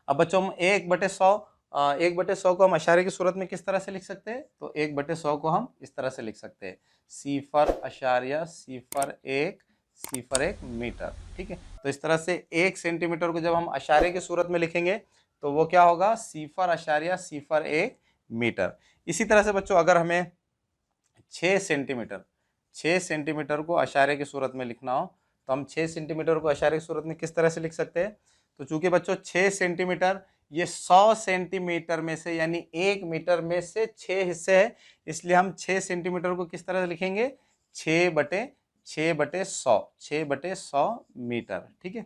अब बच्चों हम 1/100 को हम अशारे की सूरत में किस तरह से लिख सकते हैं, तो 1/100 को हम इस तरह से लिख सकते हैं, सिफर अशारिया सिफर एक मीटर। ठीक है, तो इस तरह से 1 सेंटीमीटर को जब हम अशारे की सूरत में लिखेंगे तो वो क्या होगा, सिफर अशारिया सिफर 1 मीटर। इसी तरह से बच्चों अगर हमें 6 सेंटीमीटर को अशारे की सूरत में लिखना हो तो हम 6 सेंटीमीटर को अशारे की सूरत में किस तरह से लिख सकते हैं, तो चूंकि बच्चों 6 सेंटीमीटर ये 100 सेंटीमीटर में से यानी 1 मीटर में से 6 हिस्से हैं, इसलिए हम 6 सेंटीमीटर को किस तरह से लिखेंगे, 6/100 मीटर। ठीक है,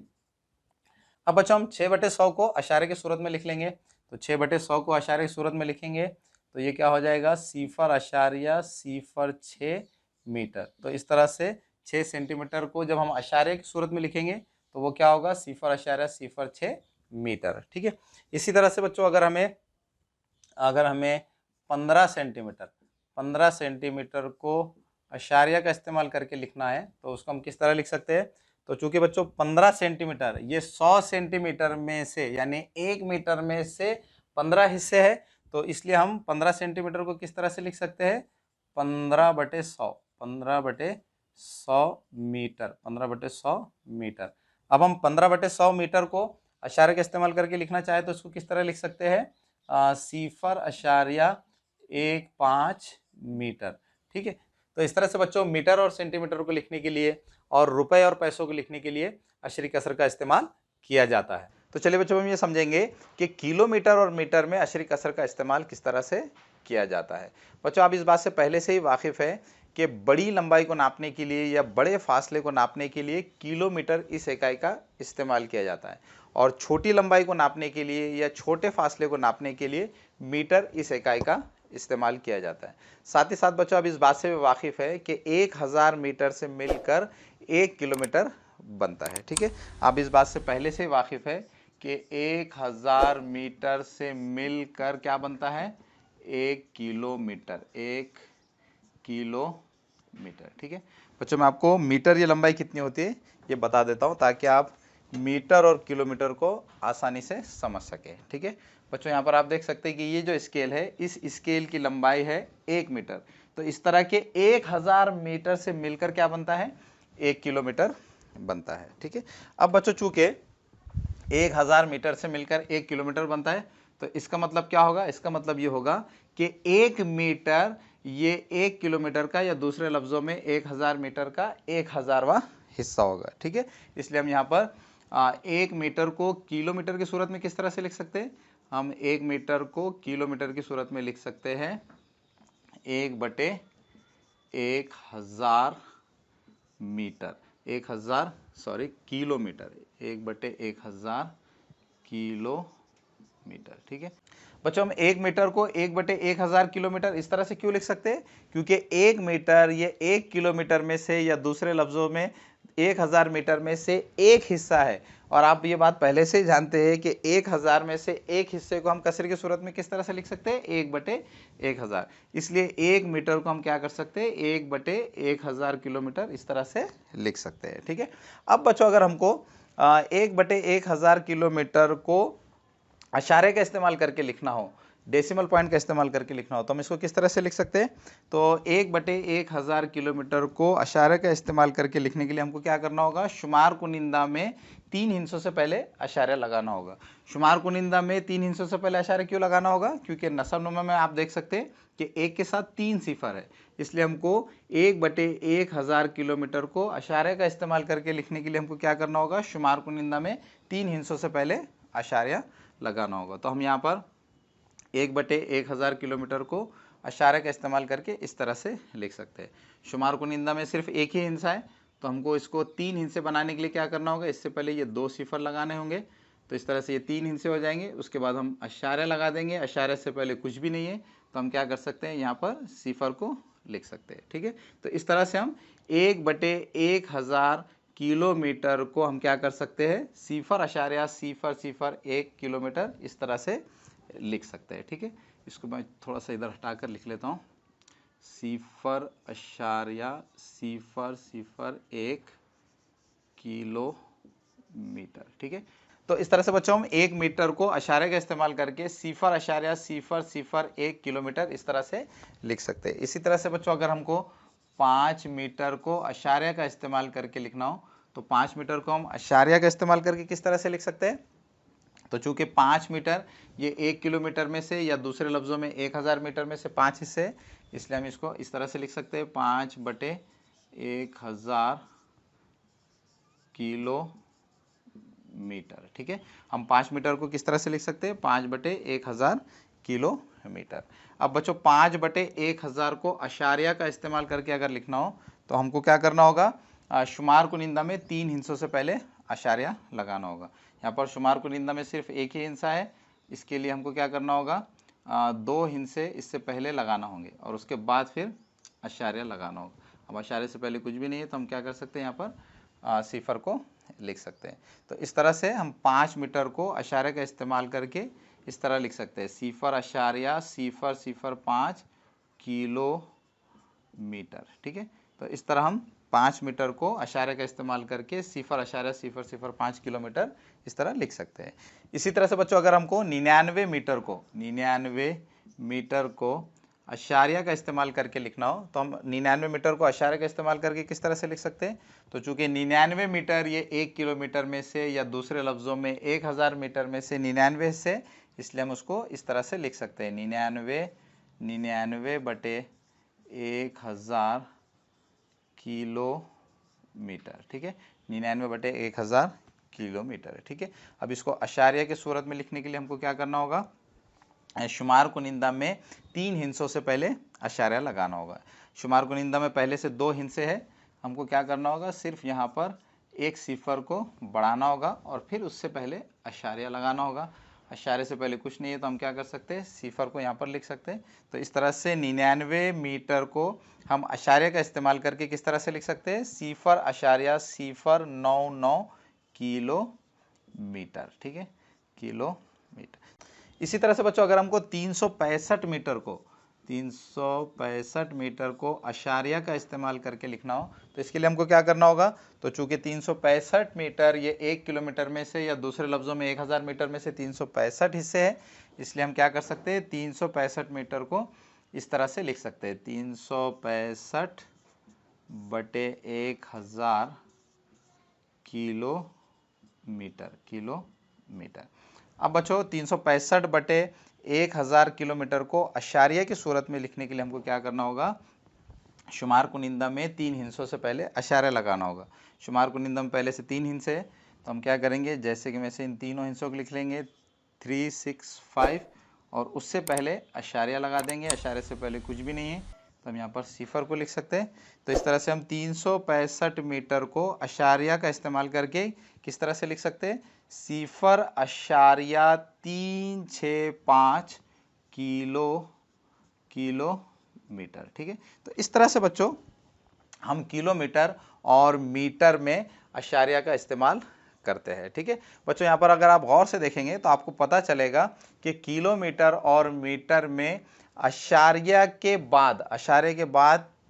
अब बच्चों हम 6/100 को अशारे की सूरत में लिख लेंगे, तो 6/100 को अशारे की सूरत में लिखेंगे तो ये क्या हो जाएगा, सिफर अशारिया सिफर 6 मीटर। तो इस तरह से 6 सेंटीमीटर को जब हम अशारे की सूरत में लिखेंगे तो वो क्या होगा, सिफर अशारिया सिफर 6 मीटर। ठीक है, इसी तरह से बच्चों अगर हमें अगर हमें 15 सेंटीमीटर को अशारिया का इस्तेमाल करके लिखना है तो उसको हम किस तरह लिख सकते हैं। तो चूंकि बच्चों 15 सेंटीमीटर ये 100 सेंटीमीटर में से यानी 1 मीटर में से 15 हिस्से है, तो इसलिए हम 15 सेंटीमीटर को किस तरह से लिख सकते हैं, 15/100 मीटर, 15/100 मीटर। अब हम 15/100 मीटर को अशारिया का इस्तेमाल करके लिखना चाहे तो उसको किस तरह लिख सकते हैं, 0.15 मीटर। ठीक है, तो इस तरह से बच्चों मीटर और सेंटीमीटर को लिखने के लिए और रुपए और पैसों को लिखने के लिए अशरी कसर का इस्तेमाल किया जाता है। तो चलिए बच्चों हम ये समझेंगे कि किलोमीटर और मीटर में अशरी कसर का इस्तेमाल किस तरह से किया जाता है। बच्चों आप इस बात से पहले से ही वाकिफ़ है कि बड़ी लंबाई को नापने के लिए या बड़े फासले को नापने के लिए किलोमीटर इस इकाई का इस्तेमाल किया जाता है और छोटी लंबाई को नापने के लिए या छोटे फासले को नापने के लिए मीटर इस इकाई का इस्तेमाल किया जाता है। साथ ही साथ बच्चों अब इस बात से भी वाकिफ़ है कि 1000 मीटर से मिलकर 1 किलोमीटर बनता है। ठीक है, आप इस बात से पहले से वाकिफ़ है कि 1000 मीटर से मिलकर क्या बनता है, 1 किलोमीटर, 1 किलोमीटर। ठीक है बच्चों, मैं आपको मीटर या लंबाई कितनी होती है ये बता देता हूँ ताकि आप मीटर और किलोमीटर को आसानी से समझ सकें। ठीक है बच्चों, यहाँ पर आप देख सकते हैं कि ये जो स्केल है इस स्केल की लंबाई है 1 मीटर, तो इस तरह के 1000 मीटर से मिलकर क्या बनता है, 1 किलोमीटर बनता है। ठीक है, अब बच्चों चूंकि 1000 मीटर से मिलकर 1 किलोमीटर बनता है तो इसका मतलब क्या होगा, इसका मतलब ये होगा कि 1 मीटर ये 1 किलोमीटर का या दूसरे लफ्ज़ों में 1000 मीटर का 1000वां हिस्सा होगा। ठीक है, इसलिए हम यहाँ पर 1 मीटर को किलोमीटर की सूरत में किस तरह से लिख सकते हैं, हम 1 मीटर को किलोमीटर की सूरत में लिख सकते हैं 1/1000 मीटर, किलोमीटर, 1/1000 किलोमीटर। ठीक है बच्चों, हम 1 मीटर को 1/1000 किलोमीटर इस तरह से क्यों लिख सकते हैं, क्योंकि 1 मीटर ये 1 किलोमीटर में से या दूसरे लफ्ज़ों में 1000 मीटर में से एक हिस्सा है और आप ये बात पहले से ही जानते हैं कि 1000 में से एक हिस्से को हम कसर की सूरत में किस तरह से लिख सकते हैं, 1/1000। इसलिए 1 मीटर को हम क्या कर सकते हैं, 1/1000 किलोमीटर इस तरह से लिख सकते हैं। ठीक है, अब बच्चों अगर हमको 1/1000 किलोमीटर को अशारे का इस्तेमाल करके लिखना हो, डेसिमल पॉइंट का इस्तेमाल करके लिखना हो तो हम इसको किस तरह से लिख सकते हैं, तो 1/1000 किलोमीटर को अशारे का इस्तेमाल करके लिखने के लिए हमको क्या करना होगा, शुमार कुनिंदा में 3 हिस्सों से पहले अशारे लगाना होगा। शुमार कुनिंदा में 3 हिस्सों से पहले अशारे क्यों लगाना होगा, क्योंकि नसबनुमा में आप देख सकते हैं कि 1 के साथ 3 सिफर है, इसलिए हमको 1/1000 किलोमीटर को अशारे का इस्तेमाल करके लिखने के लिए हमको क्या करना होगा, शुमार कुनिंदा में 3 हिस्सों से पहले अशारिया लगाना होगा। तो हम यहाँ पर 1/1000 किलोमीटर को अशारे का इस्तेमाल करके इस तरह से लिख सकते हैं। शुमार कुनिंदा में सिर्फ एक ही हिस्सा है तो हमको इसको 3 हिस्से बनाने के लिए क्या करना होगा, इससे पहले ये 2 सिफर लगाने होंगे, तो इस तरह से ये 3 हिस्से हो जाएंगे। उसके बाद हम अशारे लगा देंगे, अशारे से पहले कुछ भी नहीं है तो हम क्या कर सकते हैं, यहाँ पर सिफर को लिख सकते हैं। ठीक है, तो इस तरह से हम 1/1000 किलोमीटर को हम क्या कर सकते हैं, 0.001 किलोमीटर इस तरह से लिख सकते हैं। ठीक है, इसको मैं थोड़ा सा इधर हटाकर लिख लेता हूँ, 0.001 किलोमीटर। ठीक है, तो इस तरह से बच्चों हम 1 मीटर को अशारे का इस्तेमाल करके 0.001 किलोमीटर इस तरह से लिख सकते हैं। इसी तरह से बच्चों अगर हमको 5 मीटर को अशारे का इस्तेमाल करके लिखना हो तो 5 मीटर को हम अशारिया का इस्तेमाल करके किस तरह से लिख सकते हैं, तो चूंकि 5 मीटर ये 1 किलोमीटर में से या दूसरे लफ्ज़ों में 1000 मीटर में से 5 हिस्से है, इसलिए हम इसको इस तरह से लिख सकते हैं 5/1000 किलोमीटर। ठीक है, हम 5 मीटर को किस तरह से लिख सकते हैं, 5/1000 किलोमीटर। अब बच्चों 5/1000 को अशारिया का इस्तेमाल करके अगर लिखना हो तो हमको क्या करना होगा, शुमार कुनिंदा में 3 हिस्सों से पहले अशारिया लगाना होगा। यहाँ पर शुमार कुनिंदा में सिर्फ एक ही हिस्सा है, इसके लिए हमको क्या करना होगा, 2 हिस्से इससे पहले लगाना होंगे और उसके बाद फिर अशारिया लगाना होगा। अब अशारे से पहले कुछ भी नहीं है तो हम क्या कर सकते हैं, यहाँ पर सिफर को लिख सकते हैं। तो इस तरह से हम 5 मीटर को अशारे का इस्तेमाल करके इस तरह लिख सकते हैं 0.005 किलोमीटर। ठीक है, तो इस तरह हम 5 मीटर को अशारे का इस्तेमाल करके 0.005 किलोमीटर इस तरह लिख सकते हैं। इसी तरह से बच्चों अगर हमको 99 मीटर को अशारिया का इस्तेमाल करके लिखना हो तो हम 99 मीटर को अशारे का इस्तेमाल करके किस तरह से लिख सकते हैं? तो चूंकि 99 मीटर ये 1 किलोमीटर में से, या दूसरे लफ्ज़ों में 1000 मीटर में से 99 हिस्से, इसलिए हम उसको इस तरह से लिख सकते हैं 99 बटे 1000 किलोमीटर। ठीक है, 99 बटे 1000 किलोमीटर। ठीक है, अब इसको अशारिया के सूरत में लिखने के लिए हमको क्या करना होगा? शुमार कुनिंदा में 3 हिस्सों से पहले अशारिया लगाना होगा। शुमार कुनिंदा में पहले से 2 हिस्से हैं, हमको क्या करना होगा? सिर्फ यहाँ पर एक सिफर को बढ़ाना होगा और फिर उससे पहले अशारिया लगाना होगा। अशारे से पहले कुछ नहीं है तो हम क्या कर सकते हैं? सिफर को यहाँ पर लिख सकते हैं। तो इस तरह से 99 मीटर को हम अशारे का इस्तेमाल करके किस तरह से लिख सकते हैं? 0.099 किलोमीटर। ठीक है, किलोमीटर। इसी तरह से बच्चों अगर हमको 365 मीटर को अशारिया का इस्तेमाल करके लिखना हो तो इसके लिए हमको क्या करना होगा? तो चूंकि 365 मीटर ये 1 किलोमीटर में से, या दूसरे लफ्ज़ों में 1000 मीटर में से 365 हिस्से हैं, इसलिए हम क्या कर सकते हैं? 365 मीटर को इस तरह से लिख सकते हैं 365 बटे 1000 किलोमीटर। अब बच्चों 365 बटे 1000 किलोमीटर को अशारिया की सूरत में लिखने के लिए हमको क्या करना होगा? शुमार कुनिंदा में 3 हिस्सों से पहले अशारिया लगाना होगा। शुमार कुनिंदा में पहले से 3 हिस्से हैं तो हम क्या करेंगे? जैसे कि वैसे इन तीनों हिस्सों को लिख लेंगे 365 और उससे पहले अशारिया लगा देंगे। अशारे से पहले कुछ भी नहीं है तो हम यहाँ पर सिफर को लिख सकते हैं। तो इस तरह से हम 365 मीटर को अशारिया का इस्तेमाल करके किस तरह से लिख सकते हैं? 0.365 किलोमीटर। ठीक है, तो इस तरह से बच्चों हम किलोमीटर और मीटर में अशारिया का इस्तेमाल करते हैं। ठीक है बच्चों, यहाँ पर अगर आप गौर से देखेंगे तो आपको पता चलेगा कि किलोमीटर और मीटर में अशारिया के बाद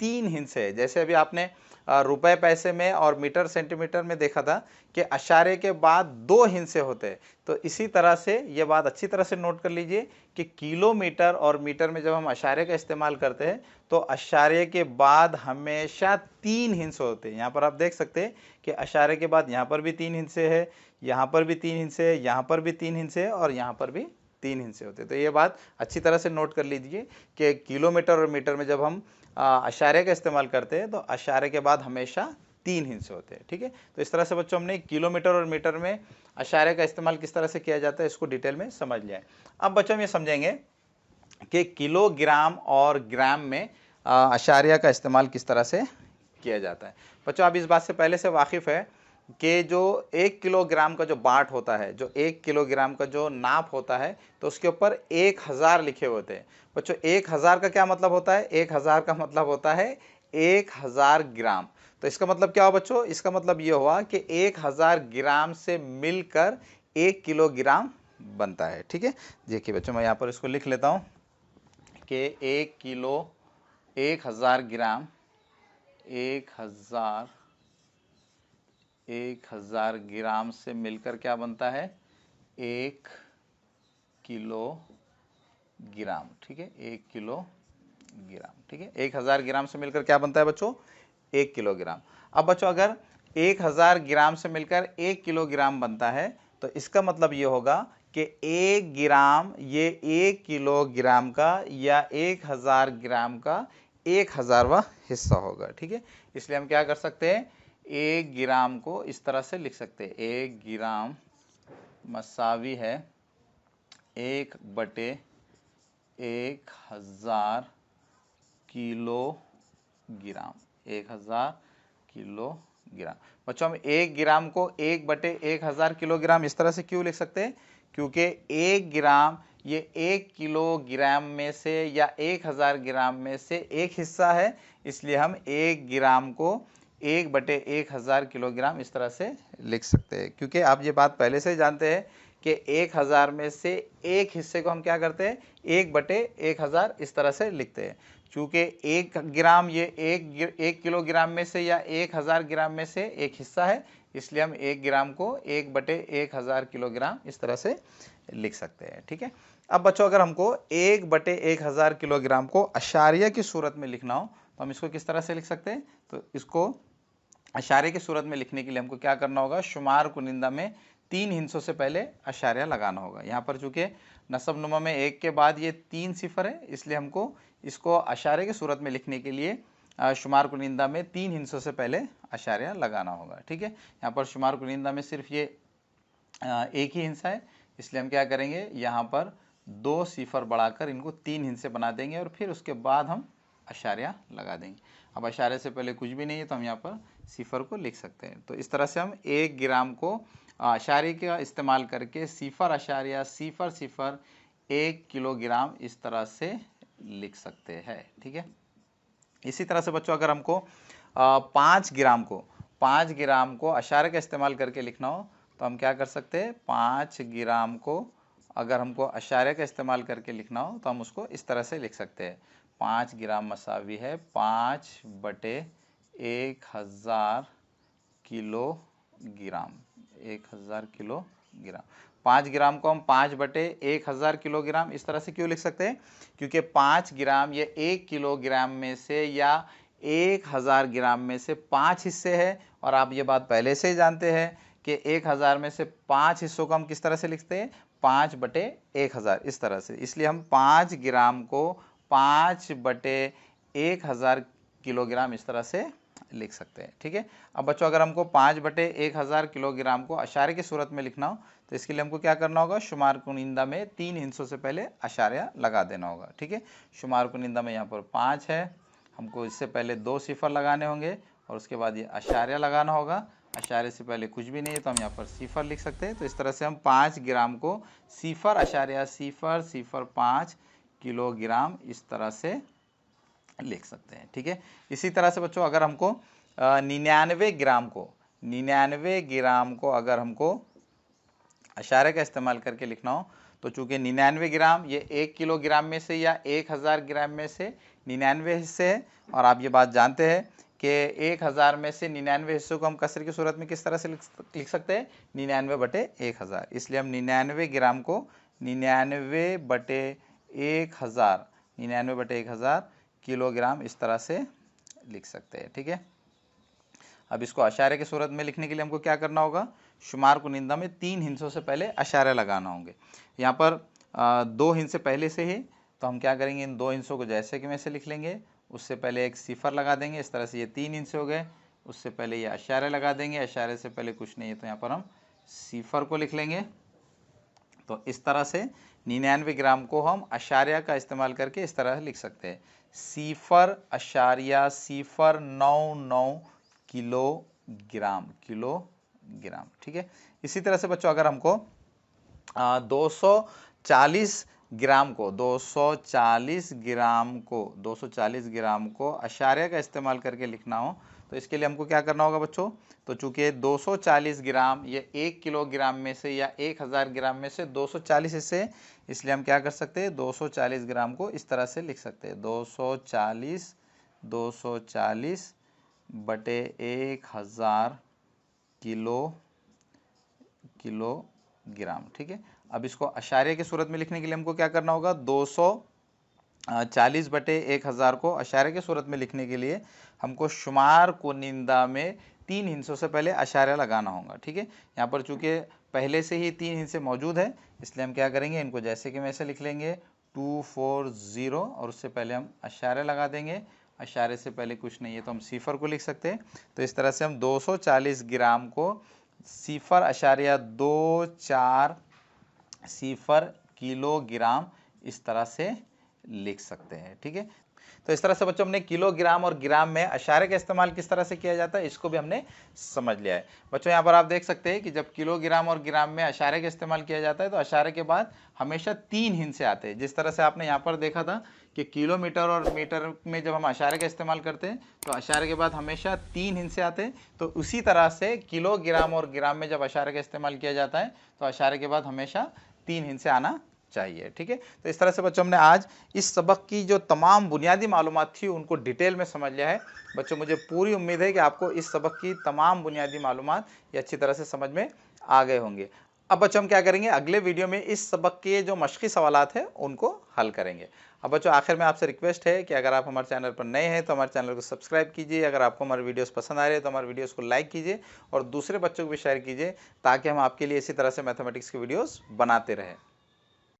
3 हिस्से हैं। जैसे अभी आपने रुपए पैसे में और मीटर सेंटीमीटर में देखा था कि अशारे के बाद 2 हिस्से होते हैं, तो इसी तरह से ये बात अच्छी तरह से नोट कर लीजिए कि किलोमीटर और मीटर में जब हम अशारे का इस्तेमाल करते हैं तो अशारे के बाद हमेशा 3 हिस्से होते हैं। यहाँ पर आप देख सकते हैं कि अशारे के बाद यहाँ पर भी 3 हिस्से है, यहाँ पर भी 3 हिस्से है, यहाँ पर भी 3 हिस्से है और यहाँ पर भी 3 हिस्से होते हैं। तो ये बात अच्छी तरह से नोट कर लीजिए कि किलोमीटर और मीटर में जब हम अशारे का इस्तेमाल करते हैं तो अशारे के बाद हमेशा 3 हिस्से होते हैं। ठीक है, तो इस तरह से बच्चों हमने किलोमीटर और मीटर में अशारे का इस्तेमाल किस तरह से किया जाता है इसको डिटेल में समझ लिया है। अब बच्चों हम ये समझेंगे कि किलोग्राम और ग्राम में अशारिया का इस्तेमाल किस तरह से किया जाता है। बच्चों आप इस बात से पहले से वाकिफ़ है कि जो 1 किलोग्राम का जो बाट होता है, जो 1 किलोग्राम का जो नाप होता है, तो उसके ऊपर 1000 लिखे होते हैं। बच्चों 1000 का क्या मतलब होता है? 1000 का मतलब होता है 1000 ग्राम। तो इसका मतलब क्या हुआ बच्चों? इसका मतलब ये हुआ कि 1000 ग्राम से मिलकर 1 किलोग्राम बनता है। ठीक है, देखिए बच्चों मैं यहाँ पर इसको लिख लेता हूँ कि 1000 ग्राम 1000 ग्राम से मिलकर क्या बनता है? 1 किलोग्राम। ठीक है, 1 किलोग्राम। ठीक है, 1000 ग्राम से मिलकर क्या बनता है बच्चों? 1 किलोग्राम। अब बच्चों अगर 1000 ग्राम से मिलकर 1 किलोग्राम बनता है तो इसका मतलब ये होगा कि 1 ग्राम ये 1 किलोग्राम का या 1000 ग्राम का 1000वां हिस्सा होगा। ठीक है, इसलिए हम क्या कर सकते हैं? 1 ग्राम को इस तरह से लिख सकते हैं, 1 ग्राम मसावी है 1/1000 किलोग्राम। 1000 किलोग्राम। बच्चों हम 1 ग्राम को 1/1000 किलोग्राम इस तरह से क्यों लिख सकते हैं? क्योंकि 1 ग्राम ये 1 किलोग्राम में से या 1000 ग्राम में से एक हिस्सा है, इसलिए हम 1 ग्राम को 1/1000 किलोग्राम इस तरह से लिख सकते हैं। क्योंकि आप ये बात पहले से जानते हैं कि 1000 में से एक हिस्से को हम क्या करते हैं, 1/1000 इस तरह से लिखते हैं। चूँकि 1 ग्राम ये 1 किलोग्राम में से या 1000 ग्राम में से एक हिस्सा है, इसलिए हम 1 ग्राम को 1/1000 किलोग्राम इस तरह से लिख सकते हैं। ठीक है। अब बच्चों अगर हमको 1/1000 किलोग्राम को अशारिया की सूरत में लिखना हो तो हम इसको किस तरह से लिख सकते हैं? तो इसको अशारे की सूरत में लिखने के लिए हमको क्या करना होगा, शुमार कुनिंदा में 3 हिंसों से पहले अशारिया लगाना होगा। यहाँ पर चूंकि नसब नुमा में 1 के बाद ये 3 सिफर है, इसलिए हमको इसको अशारे की सूरत में लिखने के लिए शुमार कुनिंदा में 3 हिंसों से पहले अशारिया लगाना होगा। ठीक है। यहाँ पर शुमार कुनिंदा में सिर्फ ये एक ही हिंसा है, इसलिए हम क्या करेंगे, यहाँ पर 2 सिफर बढ़ाकर इनको 3 हिस्से बना देंगे और फिर उसके बाद हम अशारिया लगा देंगे। अब अशारे से पहले कुछ भी नहीं है तो हम यहाँ पर सिफर को लिख सकते हैं। तो इस तरह से हम 1 ग्राम को अशारे का इस्तेमाल करके सिफर अशारिया सिफर सिफर 1 किलोग्राम इस तरह से लिख सकते हैं। ठीक है। इसी तरह से बच्चों अगर हमको 5 ग्राम को अशारे का इस्तेमाल करके लिखना हो तो हम क्या कर सकते हैं, 5 ग्राम को अगर हमको अशारे का इस्तेमाल करके लिखना हो तो हम उसको इस तरह से लिख सकते हैं। 5 ग्राम मसावी है 5/1000 किलोग्राम, 1000 किलोग्राम। 5 ग्राम को हम 5/1000 किलोग्राम इस तरह से क्यों लिख सकते हैं, क्योंकि 5 ग्राम ये 1 किलोग्राम में से या 1000 ग्राम में से 5 हिस्से हैं, और आप ये बात पहले से ही जानते हैं कि 1000 में से 5 हिस्सों को हम किस तरह से लिखते हैं, 5/1000 इस तरह से। इसलिए हम 5 ग्राम को 5/1000 किलोग्राम इस तरह से लिख सकते हैं। ठीक है। अब बच्चों अगर हमको 5/1000 किलोग्राम को अशारे की सूरत में लिखना हो तो इसके लिए हमको क्या करना होगा, शुमार कुनिंदा में 3 हिंसों से पहले अशारिया लगा देना होगा। ठीक है। शुमार कुनिंदा में यहाँ पर 5 है, हमको इससे पहले 2 सिफर लगाने होंगे और उसके बाद ये अशारिया लगाना होगा। अशारे से पहले कुछ भी नहीं है तो हम यहाँ पर सिफर लिख सकते हैं। तो इस तरह से हम 5 ग्राम को सिफर अशारिया सिफर सिफर 5 किलोग्राम इस तरह से लिख सकते हैं। ठीक है। इसी तरह से बच्चों अगर हमको 99 ग्राम को अगर हमको अशारे का इस्तेमाल करके लिखना हो तो चूंकि 99 ग्राम ये 1 किलोग्राम में से या 1000 ग्राम में से 99 हिस्से हैं, और आप ये बात जानते हैं कि 1000 में से 99 हिस्सों को हम कसर की सूरत में किस तरह से लिख सकते हैं, 99/1000। इसलिए हम 99 ग्राम को 99/1000 किलोग्राम इस तरह से लिख सकते हैं। ठीक है। अब इसको अशारे की सूरत में लिखने के लिए हमको क्या करना होगा, शुमार कुनिंदा में 3 हिंसों से पहले अशारे लगाना होंगे। यहाँ पर 2 हिंसे पहले से ही, तो हम क्या करेंगे, इन 2 हिंसों को जैसे कि वैसे लिख लेंगे। उससे पहले एक सिफर लगा देंगे, इस तरह से ये 3 हिंसे हो गए। उससे पहले ये अशारे लगा देंगे, अशारे से पहले कुछ नहीं है तो यहाँ पर हम सिफर को लिख लेंगे। तो इस तरह से 99 ग्राम को हम अशारिया का इस्तेमाल करके इस तरह लिख सकते हैं, सिफर अशारिया सिफर 99 किलोग्राम। ठीक है। इसी तरह से बच्चों अगर हमको 240 ग्राम को अशारिया का इस्तेमाल करके लिखना हो तो इसके लिए हमको क्या करना होगा बच्चों, तो चूंकि 240 ग्राम ये 1 किलोग्राम में से या 1000 ग्राम में से 240 हिस्से, इसलिए हम क्या कर सकते हैं, 240 ग्राम को इस तरह से लिख सकते हैं, 240/1000 किलोग्राम। ठीक है। अब इसको अशारिया की सूरत में लिखने के लिए हमको क्या करना होगा, 240/1000 को अशारे की सूरत में लिखने के लिए हमको शुमार कुनिंदा में 3 हिंसों से पहले अशारिया लगाना होगा। ठीक है। यहाँ पर चूंकि पहले से ही 3 हिस्से मौजूद है, इसलिए हम क्या करेंगे, इनको जैसे कि वैसे लिख लेंगे 240 और उससे पहले हम अशारे लगा देंगे। अशारे से पहले कुछ नहीं है तो हम सिफर को लिख सकते हैं। तो इस तरह से हम 240 ग्राम को सिफर अशारिया 24 सिफर किलोग्राम इस तरह से लिख सकते हैं। ठीक है। तो इस तरह से बच्चों हमने किलोग्राम और ग्राम में अशारे का इस्तेमाल किस तरह से किया जाता है इसको भी हमने समझ लिया है। बच्चों यहाँ पर आप देख सकते हैं कि जब किलोग्राम और ग्राम में अशारे का इस्तेमाल किया जाता है तो अशारे के बाद हमेशा 3 हिस्से आते हैं। जिस तरह से आपने यहाँ पर देखा था कि किलोमीटर और मीटर में जब हम अशारे का इस्तेमाल करते हैं तो अशारे के बाद हमेशा 3 हिस्से आते हैं, तो उसी तरह से किलोग्राम और ग्राम में जब अशारे का इस्तेमाल किया जाता है तो अशारे के बाद हमेशा 3 हिस्से आना चाहिए। ठीक है, तो इस तरह से बच्चों हमने आज इस सबक की जो तमाम बुनियादी मालूमात थी उनको डिटेल में समझ लिया है। बच्चों मुझे पूरी उम्मीद है कि आपको इस सबक की तमाम बुनियादी मालूमात ये अच्छी तरह से समझ में आ गए होंगे। अब बच्चों हम क्या करेंगे, अगले वीडियो में इस सबक के जो मश्की सवालात हैं उनको हल करेंगे। अब बच्चों आखिर में आपसे रिक्वेस्ट है कि अगर आप हमारे चैनल पर नए हैं तो हमारे चैनल को सब्सक्राइब कीजिए। अगर आपको हमारे वीडियोस पसंद आ रहे हैं तो हमारे वीडियोस को लाइक कीजिए और दूसरे बच्चों को भी शेयर कीजिए ताकि हम आपके लिए इसी तरह से मैथमेटिक्स की वीडियोस बनाते रहें।